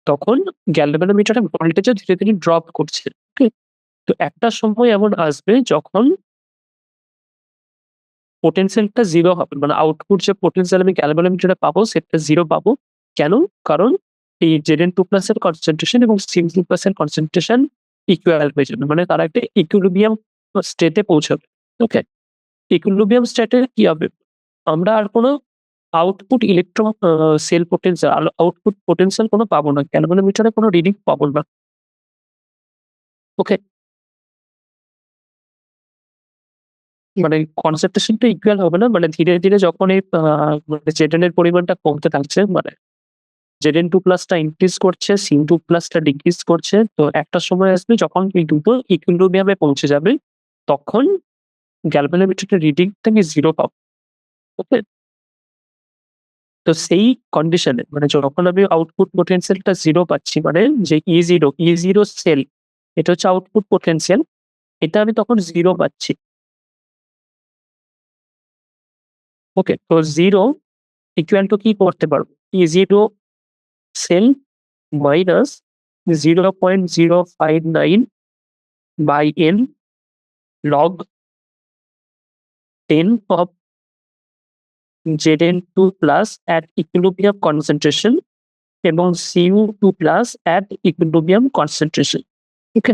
তখন গ্যালভানোমিটারে ভোল্টেজও ধীরে ধীরে ড্রপ করছে। ওকে, তো একটা সময় এমন আসবে যখন পোটেনশিয়ালটা 0 হবে। মানে আউটপুট যে পোটেনশিয়াল আমি ক্যালভোমিটারে পাবো সেটা 0 পাবো। কেন? কারণ এই Zn2 প্লাস এর কনসেন্ট্রেশন এবং Cu2 প্লাস এর কনসেন্ট্রেশন ইকুয়াল হয়ে যাবে। মানে তারা একটা ইকুইলিব্রিয়াম স্টেটে পৌঁছাবে। ওকে? ইকুইলিব্রিয়াম স্টেটে কি হবে? আমরা আর কোনো output electron cell potential output potential কোনো পাবো না। ক্যালভোমিটারে কোনো রিডিং পাবো না। ওকে? মানে কনসেন্ট্রেশনটা ইকুয়াল হবে না। মানে ধীরে ধীরে যখন এই মানে Zn এর পরিমাণটা কমতে থাকছে, মানে Zn2 প্লাসটা ইনক্রিজ করছে, Cu2 প্লাসটা ডিক্রিজ করছে। তো একটা সময় আসবে যখন এই দুটো ইকুইলিব্রিয়ামে পৌঁছে যাবে, তখন গ্যালভানোমিটারের রিডিংটা আমি 0 পাবো। ওকে? তো সেই কন্ডিশনে মানে যখন আমি আউটপুট পোটেনশিয়ালটা 0 পাচ্ছি, মানে যে E0 সেল, এটা হচ্ছে আউটপুট পোটেনশিয়াল, এটা আমি তখন 0 পাচ্ছি। ওকে? তো 0 ইকুয়াল টু কি করতে পারবো? E0 sell minus 0.059 by n log 10 of Zn2 plus at equilibrium concentration এবং Cu2 plus at equilibrium concentration. ওকে,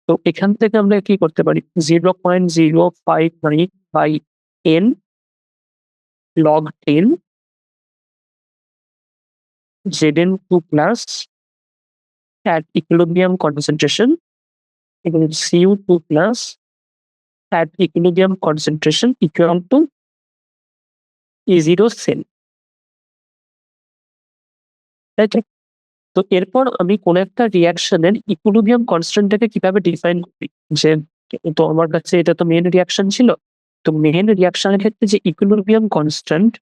তো এখান থেকে আমরা কি করতে পারি, 0.059 by n log 10 Zn2 plus at equilibrium concentration এবং Cu2 plus at equilibrium concentration equal to E0 cell. তাই তো? তো এরপর আমি কোন একটা রিঅ্যাকশনের ইকুইলিব্রিয়াম কনস্ট্যান্টটাকে কিভাবে ডিফাইন করি, যে তো আমার কাছে এটা তো মেইন রিঅ্যাকশন ছিল, তো মেইন রিঅ্যাকশনের ক্ষেত্রে যে ইকুইলিব্রিয়াম কনস্ট্যান্ট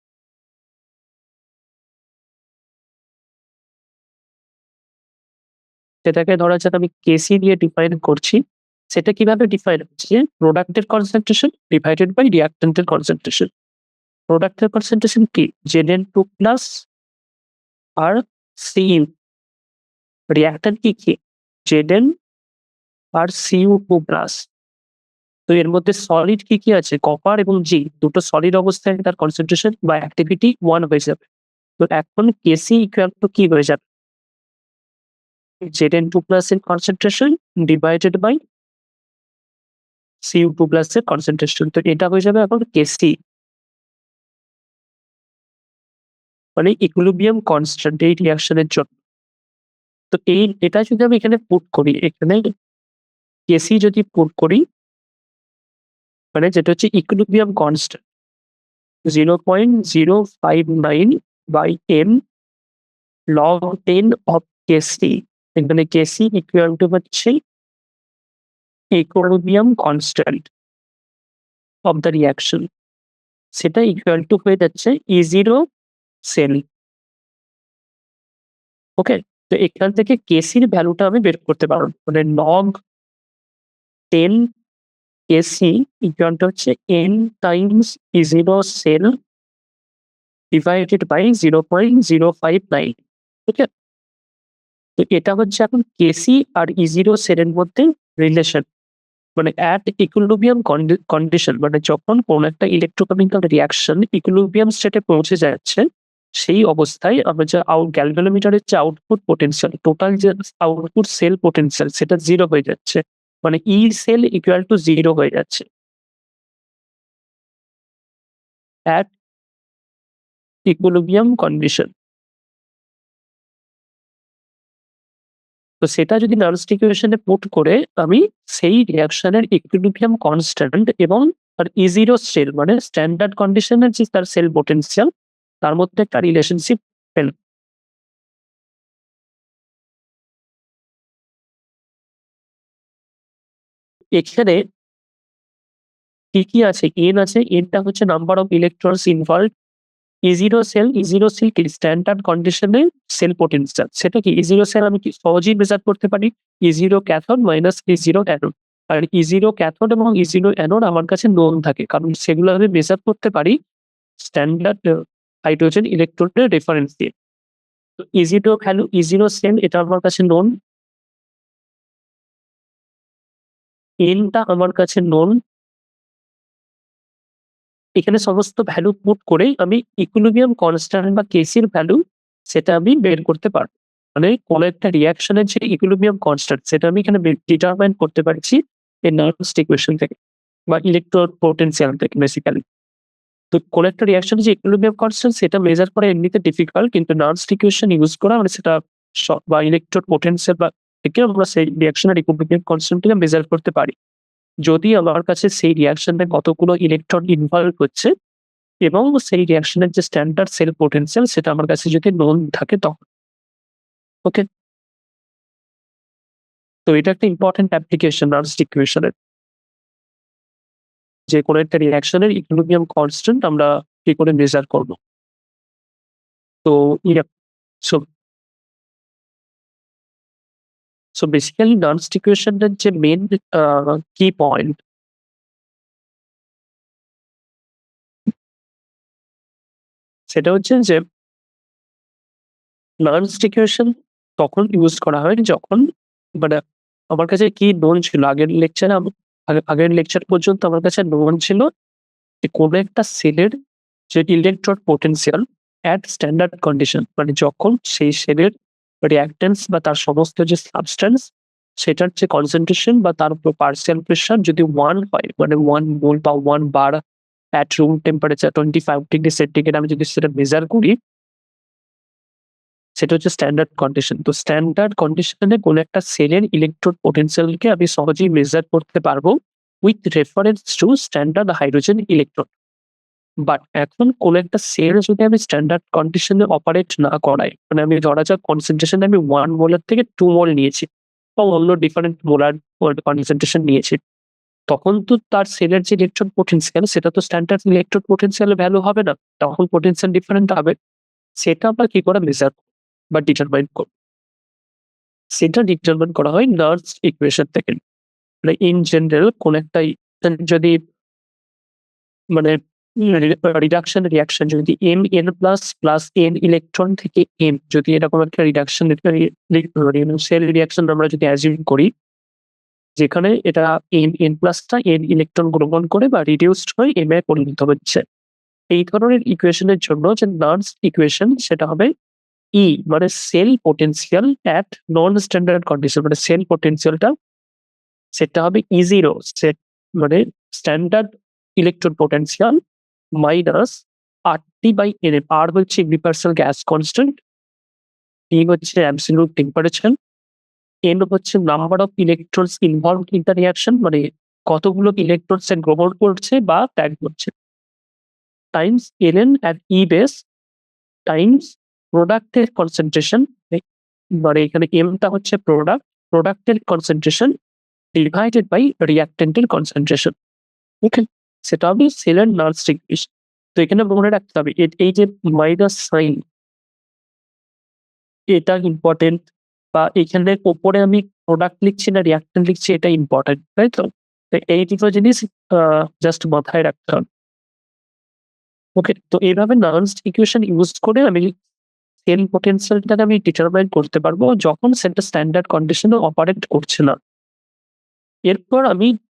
সেটাকে ধরা যাক আমি কেসি দিয়ে ডিফাইন করছি। সেটা কিভাবে ডিফাইন হচ্ছে, প্রোডাক্টের কনসেন্ট্রেশন ডিভাইডেড বাই রিঅ্যাক্ট্যান্টের কনসেন্ট্রেশন। প্রোডাক্টের কনসেন্ট্রেশন কি, Zn2 প্লাস আর Cu, রিঅ্যাক্ট্যান্ট কি Zn আর Cu2 প্লাস। তো এর মধ্যে সলিড কি আছে, কপার এবং জি, দুটো সলিড অবস্থায় তার কনসেন্ট্রেশন বা অ্যাক্টিভিটি 1 হয়ে যাবে। তো এখন কেসি ইকুয়াল টু কি হয়ে যাবে, Zn2 প্লাস এর concentration divided by Cu2 plus এর কনসেন্ট্রেশন। তো এটা হয়ে যাবে এখন কেসি, মানে ইকুইলিব্রিয়াম কনস্ট্যান্ট এই রিঅ্যাকশনের জন্য। তো এটা যদি আমি এখানে পুট করি, এখানে কেসি যদি পুট করি, মানে যেটা হচ্ছে equilibrium constant 0.059 by m log 10 of Kc, এখানে Kc ইকুয়াল টু হচ্ছে equilibrium constant of the reaction, সেটা ইকুয়াল টু হয়ে যাচ্ছে E0 সেল। ওকে, তো এখান থেকে কেসির ভ্যালুটা আমি বের করতে পারবো, মানে log 10 Kc ইকুয়াল টু হচ্ছে n times E0 cell divided by 0.059। Okay, তো এটা হচ্ছে এখন কেসি আর E0 সেলের মধ্যে রিলেশন, মানে অ্যাট ইকুইলিব্রিয়াম কন্ডিশন, মানে যখন কোন একটা ইলেকট্রোকেমিক্যাল রিঅ্যাকশন ইকুইলিব্রিয়াম স্টেটে পৌঁছে যাচ্ছে, সেই অবস্থায় আমরা যে গ্যালভানোমিটারের যে আউটপুট পোটেনশিয়াল, টোটাল যে আউটপুট সেল পোটেনশিয়াল, সেটা 0 হয়ে যাচ্ছে, মানে ই সেল ইকুয়াল টু 0 হয়ে যাচ্ছে অ্যাট ইকুইলিব্রিয়াম কন্ডিশন। তো সেটা যদি নার্স ইকুয়েশনে পুট করে আমি সেই রিঅ্যাকশনের ইকুইলিব্রিয়াম কনস্ট্যান্ট এবং আর E0 সেল, মানে স্ট্যান্ডার্ড কন্ডিশনের যে তার সেল পোটেনশিয়াল, তার মধ্যে একটা রিলেশনশিপ পেল। এখানে কি আছে, n আছে, nটা হচ্ছে number of electrons involve. E0 cell কি স্ট্যান্ডার্ড কন্ডিশনে সেল পোটেনশিয়াল, সেটা কি E0 সেল আমি কি সহজেই মেজার করতে পারি, E0 cathode minus E0 anode. আর E0 ক্যাথোড এবং E0 অ্যানোড আমার কাছে নোন থাকে, কারণ সেগুলো আমি মেজার করতে পারি স্ট্যান্ডার্ড হাইড্রোজেন ইলেকট্রনের রেফারেন্স দিয়ে। তো E0 ভ্যালু, E0 সেল, এটা আমার কাছে নোন, nটা আমার কাছে নোন। এখানে সমস্ত ভ্যালু পুট করে আমি ইকুইলিব্রিয়াম কনস্ট্যান্ট বা কেসির ভ্যালু সেটা আমি বের করতে পারবো, মানে কোনো একটা রিঅ্যাকশনের যে ইকুইলিব্রিয়াম কনস্ট্যান্ট সেটা আমি এখানে ডিটারমাইন করতে পারছি এই নার্ভস ইকুয়েশন থেকে বা ইলেকট্রন পোটেনশিয়াল থেকে বেসিক্যালি। তো কোনো একটা রিঅ্যাকশনের যে ইকুইলিব্রিয়াম কনস্ট্যান্ট সেটা মেজার করা এমনিতে ডিফিকাল্ট, কিন্তু নার্ভস ইকুয়েশন ইউজ করা মানে সেটা বা ইলেকট্রন পোটেনশিয়াল বা থেকে আমরা সেই রিঅ্যাকশনের ইকুইলিব্রিয়াম কনস্ট্যান্টকে মেজার করতে পারি, যদি আমার কাছে সেই রিঅ্যাকশনে কতগুলো ইলেকট্রন ইনভলভ হচ্ছে এবং সেই রিঅ্যাকশনের যে স্ট্যান্ডার্ড সেল পোটেনশিয়াল সেটা আমার কাছে যদি নোন থাকে তখন। ওকে, তো এটা একটা ইম্পর্টেন্ট অ্যাপ্লিকেশন নার্ভস ইকুয়েশনের, যে কোনো একটা রিঅ্যাকশনের ইকুইলিব্রিয়াম কনস্ট্যান্ট আমরা কি করে মেজার করব। তো সো সো বেসিক্যালি নার্ভস ইকুয়েশনের যে মেন কি পয়েন্ট, সেটা হচ্ছে যে নার্ভস ইকুয়েশন তখন ইউজ করা হয় যখন, মানে আমার কাছে কি নোন ছিল আগের লেকচার পর্যন্ত আমার কাছে নোন ছিল যে কোনো একটা সেলের যে ইলেকট্রন পোটেনশিয়াল এট স্ট্যান্ডার্ড কন্ডিশন, মানে যখন সেই সেলের রিঅ্যাকট্যান্স বা তার সমস্ত যে সাবস্ট্যান্স সেটার যে কনসেন্ট্রেশন বা তার উপর পার্শিয়াল প্রেশার যদি 1 হয়, মানে 1 মোল বা 1 bar at room temperature 25 degree centigrade আমি যদি সেটা মেজার করি, সেটা হচ্ছে স্ট্যান্ডার্ড কন্ডিশন। তো স্ট্যান্ডার্ড কন্ডিশনে কোনো একটা সেলের ইলেকট্রন পোটেনশিয়ালকে আমি সহজেই মেজার করতে পারবো with reference to standard hydrogen electron. But এখন কোনো একটা সেল যদি আমি স্ট্যান্ডার্ড কন্ডিশনে অপারেট না করাই, মানে আমি ধরা যাক কনসেন্ট্রেশন আমি 1 মোলার থেকে 2 মোল নিয়েছি বা অন্য ডিফারেন্ট মোলার কনসেন্ট্রেশন নিয়েছি, তখন তো তার সেলের যে ইলেকট্রন পোটেনশিয়াল সেটা তো স্ট্যান্ডার্ড ইলেকট্রন পোটেনশিয়ালের ভ্যালু হবে না। তখন পোটেনশিয়াল ডিফারেন্ট হবে। সেটা আমরা কি করে মেজার বা ডিটারমাইন করব? সেটা ডিটারমাইন করা হয় নার্স ইকুয়েশন থেকে। মানে ইন জেনারেল কোন একটা যদি মানে রিডাকশন রিঅ্যাকশন যদি Mn প্লাস n ইলেকট্রন থেকে m যদি এরকম একটা রিডাকশন সেল রিঅ্যাকশন আমরা যদি অ্যাজিউম করি, যেখানে এটা Mn প্লাসটা n ইলেকট্রন গ্রহণ করে বা রিডিউসড হয়ে m এ পরিণত হচ্ছে। এই ধরনের ইকুয়েশনের জন্য যে নার্স ইকুয়েশন সেটা হবে E, মানে cell potential at non standard condition, মানে সেল পোটেনশিয়ালটা সেটা হবে E0 সেট, মানে standard electron potential minus RT/NF। R হচ্ছে ইউনিভার্সাল গ্যাস কনস্ট্যান্ট, T হচ্ছে অ্যাবসলিউট টেম্পারেচার, N হচ্ছে number of electrons involved in the reaction, মানে কতগুলো ইলেকট্রনস গ্রহণ করছে বা ত্যাগ করছে, times ln at E base times প্রোডাক্টের কনসেন্ট্রেশন, মানে এখানে এমটা হচ্ছে প্রোডাক্টের কনসেন্ট্রেশন ডিভাইডেড বাই রিঅ্যাক্ট্যান্টের কনসেন্ট্রেশন। ওকে, সেটা হবে সেলের নার্স ইকুয়েশন। তো এখানে মনে রাখতে হবে এই যে মাইনাস সাইন এটা ইম্পর্টেন্ট, বা এখানে ওপরে আমি প্রোডাক্ট লিখছি না রিঅ্যাক্ট্যান্ট লিখছি এটা ইম্পর্টেন্ট, তাই তো? তো এই দুটো জিনিস জাস্ট মাথায় রাখতে হবে। ওকে, তো এইভাবে নার্স ইকুয়েশন ইউজ করে আমি সেল পোটেনশিয়ালটাকে আমি ডিটারমাইন করতে পারবো যখন সেটা স্ট্যান্ডার্ড কন্ডিশনে অপারেট করছে না। এরপর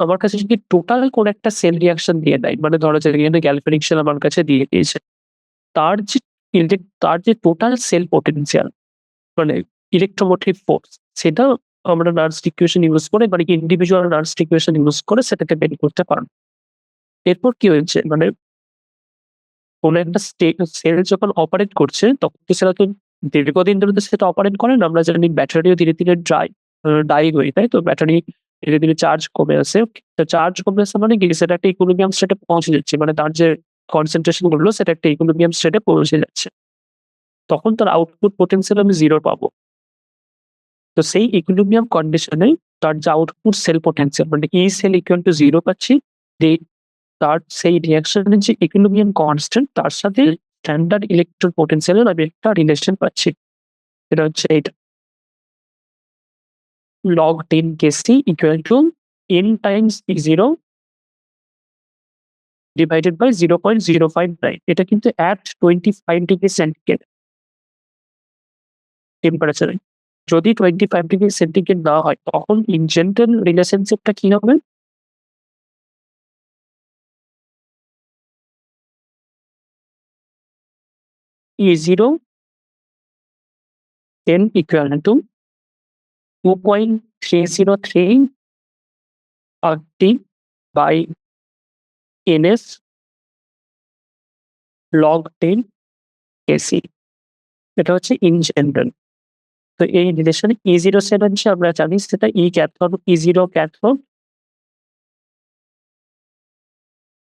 আমার কাছে যদি টোটাল কোনো একটা সেল রিঅ্যাকশন দিয়ে দেয়, মানে ধরা যাক এখানে গ্যালভানিক সেল আমার কাছে দিয়ে দিয়েছে, তার যে তার যে টোটাল সেল পোটেনশিয়াল মানে ইলেকট্রোমোটিভ ফোর্স সেটা আমরা নার্স ইকুয়েশন ইউজ করে মানে ইন্ডিভিজুয়াল নার্স ইকুয়েশন ইউজ করে সেটাকে বের করতে পারবো। এরপর কি হয়েছে, মানে কোনো একটা সেল যখন অপারেট করছে তখন তো সেটা তো দীর্ঘদিন ধরে তো সেটা অপারেট করে না। আমরা জানি ব্যাটারিও ধীরে ধীরে ডাই হয়ে, তাই তো? ব্যাটারি ধীরে ধীরে চার্জ কমে আসে। তো চার্জ কমে আসে মানে কি সেটা একটা ইকুইলিব্রিয়াম স্টেটে পৌঁছে যাচ্ছে, মানে তার যে কনসেন্ট্রেশন গুলো সেটা একটা ইকুইলিব্রিয়াম স্টেটে পৌঁছে যাচ্ছে। তখন তার আউটপুট পোটেনশিয়াল আমি 0 পাবো। তো সেই ইকুইলিব্রিয়াম কন্ডিশনে তার যে আউটপুট সেল পোটেনশিয়াল মানে E সেল ইকুয়াল টু 0 পাচ্ছি। তার সেই রিঅ্যাকশনের যে ইকুইলিব্রিয়াম কনস্ট্যান্ট তার সাথে স্ট্যান্ডার্ড ইলেকট্রন পোটেনশিয়ালের আমি একটা রিলেশন পাচ্ছি। এটা হচ্ছে এইটা। log 10 Kc equal to n times E0 divided by 0.059. এটা কিন্তু at 25 ডিগ্রি সেন্টিগ্রেড টেম্পারেচারে। যদি 25 ডিগ্রি সেন্টিগ্রেড না হয় তখন ইন জেনারেল রিলেশনশিপটা কি হবে? E0 n equal to 2.303 RT by NS log 10 Kc। এটা হচ্ছে ইন জেনারেল। তো এই রিলেশনে E0 সেট হচ্ছে আমরা জানি সেটা E cathode E0 cathode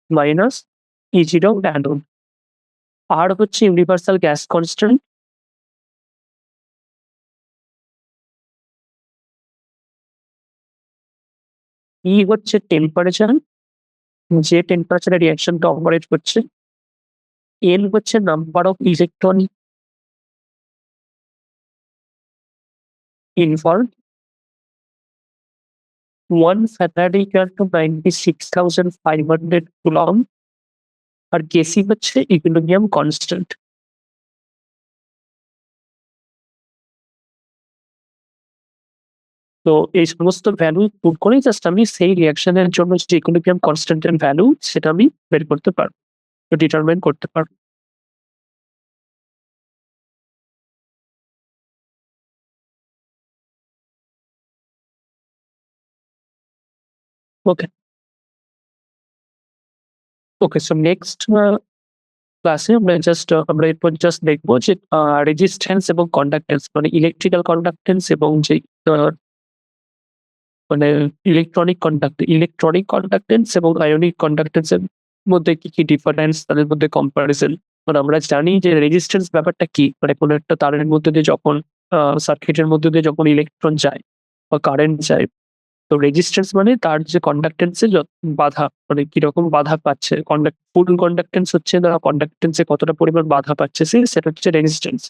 minus E0 anode. আর হচ্ছে ইউনিভার্সাল গ্যাস কনস্ট্যান্ট, E হচ্ছে টেম্পারেচার, যে টেম্পারেচারে রিঅ্যাকশনটা অপারেট করছে, N হচ্ছে number of electron involved, 1 Faraday equal to 96,500 coulomb, আর Kc হচ্ছে ইকুইলিব্রিয়াম কনস্ট্যান্ট। তো এই সমস্ত ভ্যালু পুট করেই জাস্ট আমি সেই রিঅ্যাকশনের জন্য যে ইকুইলিব্রিয়াম কনস্ট্যান্ট এর ভ্যালু সেটা আমি বের করতে পারবো। তো ডিটারমাইন করতে পারবো। ওকে, ওকে। সো নেক্সট ক্লাসে আমরা এরপর জাস্ট দেখবো যে রেজিস্ট্যান্স এবং কন্ডাক্ট্যান্স মানে ইলেকট্রিক্যাল কন্ডাক্ট্যান্স এবং যে আ মানে ইলেকট্রনিক কন্ডাক্ট্যান্স এবং আয়নিক কন্ডাক্ট্যান্স এর মধ্যে কি ডিফারেন্স, তাদের মধ্যে কম্পারিজন। মানে আমরা জানি যে রেজিস্ট্যান্স ব্যাপারটা কি? মানে কোনো একটা তারের মধ্যে দিয়ে যখন সার্কিটের মধ্যে দিয়ে যখন ইলেকট্রন যায় বা কারেন্ট যায়, তো রেজিস্ট্যান্স মানে তার যে কন্ডাক্ট্যান্স এ বাধা, মানে কিরকম বাধা পাচ্ছে। ফুল কন্ডাক্ট্যান্স হচ্ছে না, কন্ডাক্ট্যান্স এ কতটা পরিমাণ বাধা পাচ্ছে সেটা হচ্ছে রেজিস্ট্যান্স।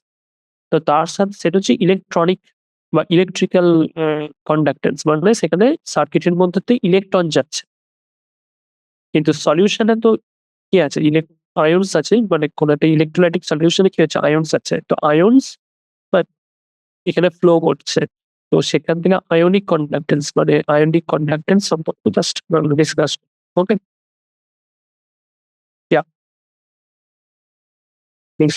তো তার সাথে সেটা হচ্ছে ইলেকট্রনিক বা ইলেকট্রিক্যাল কন্ডাক্ট্যান্স, মানে সেখানে সার্কিটের মধ্যে দিয়ে ইলেকট্রন যাচ্ছে। কিন্তু সলিউশনে তো কি আছে? আয়ন্স আছে। মানে কোন একটা ইলেক্ট্রোলাইটিক সলিউশনে কি হচ্ছে? আয়ন্স আছে। তো আয়ন্স বা এখানে ফ্লো করছে। তো সেখান থেকে আয়নিক কন্ডাক্ট্যান্স সম্পর্কে just discuss. Okay? Yeah, please.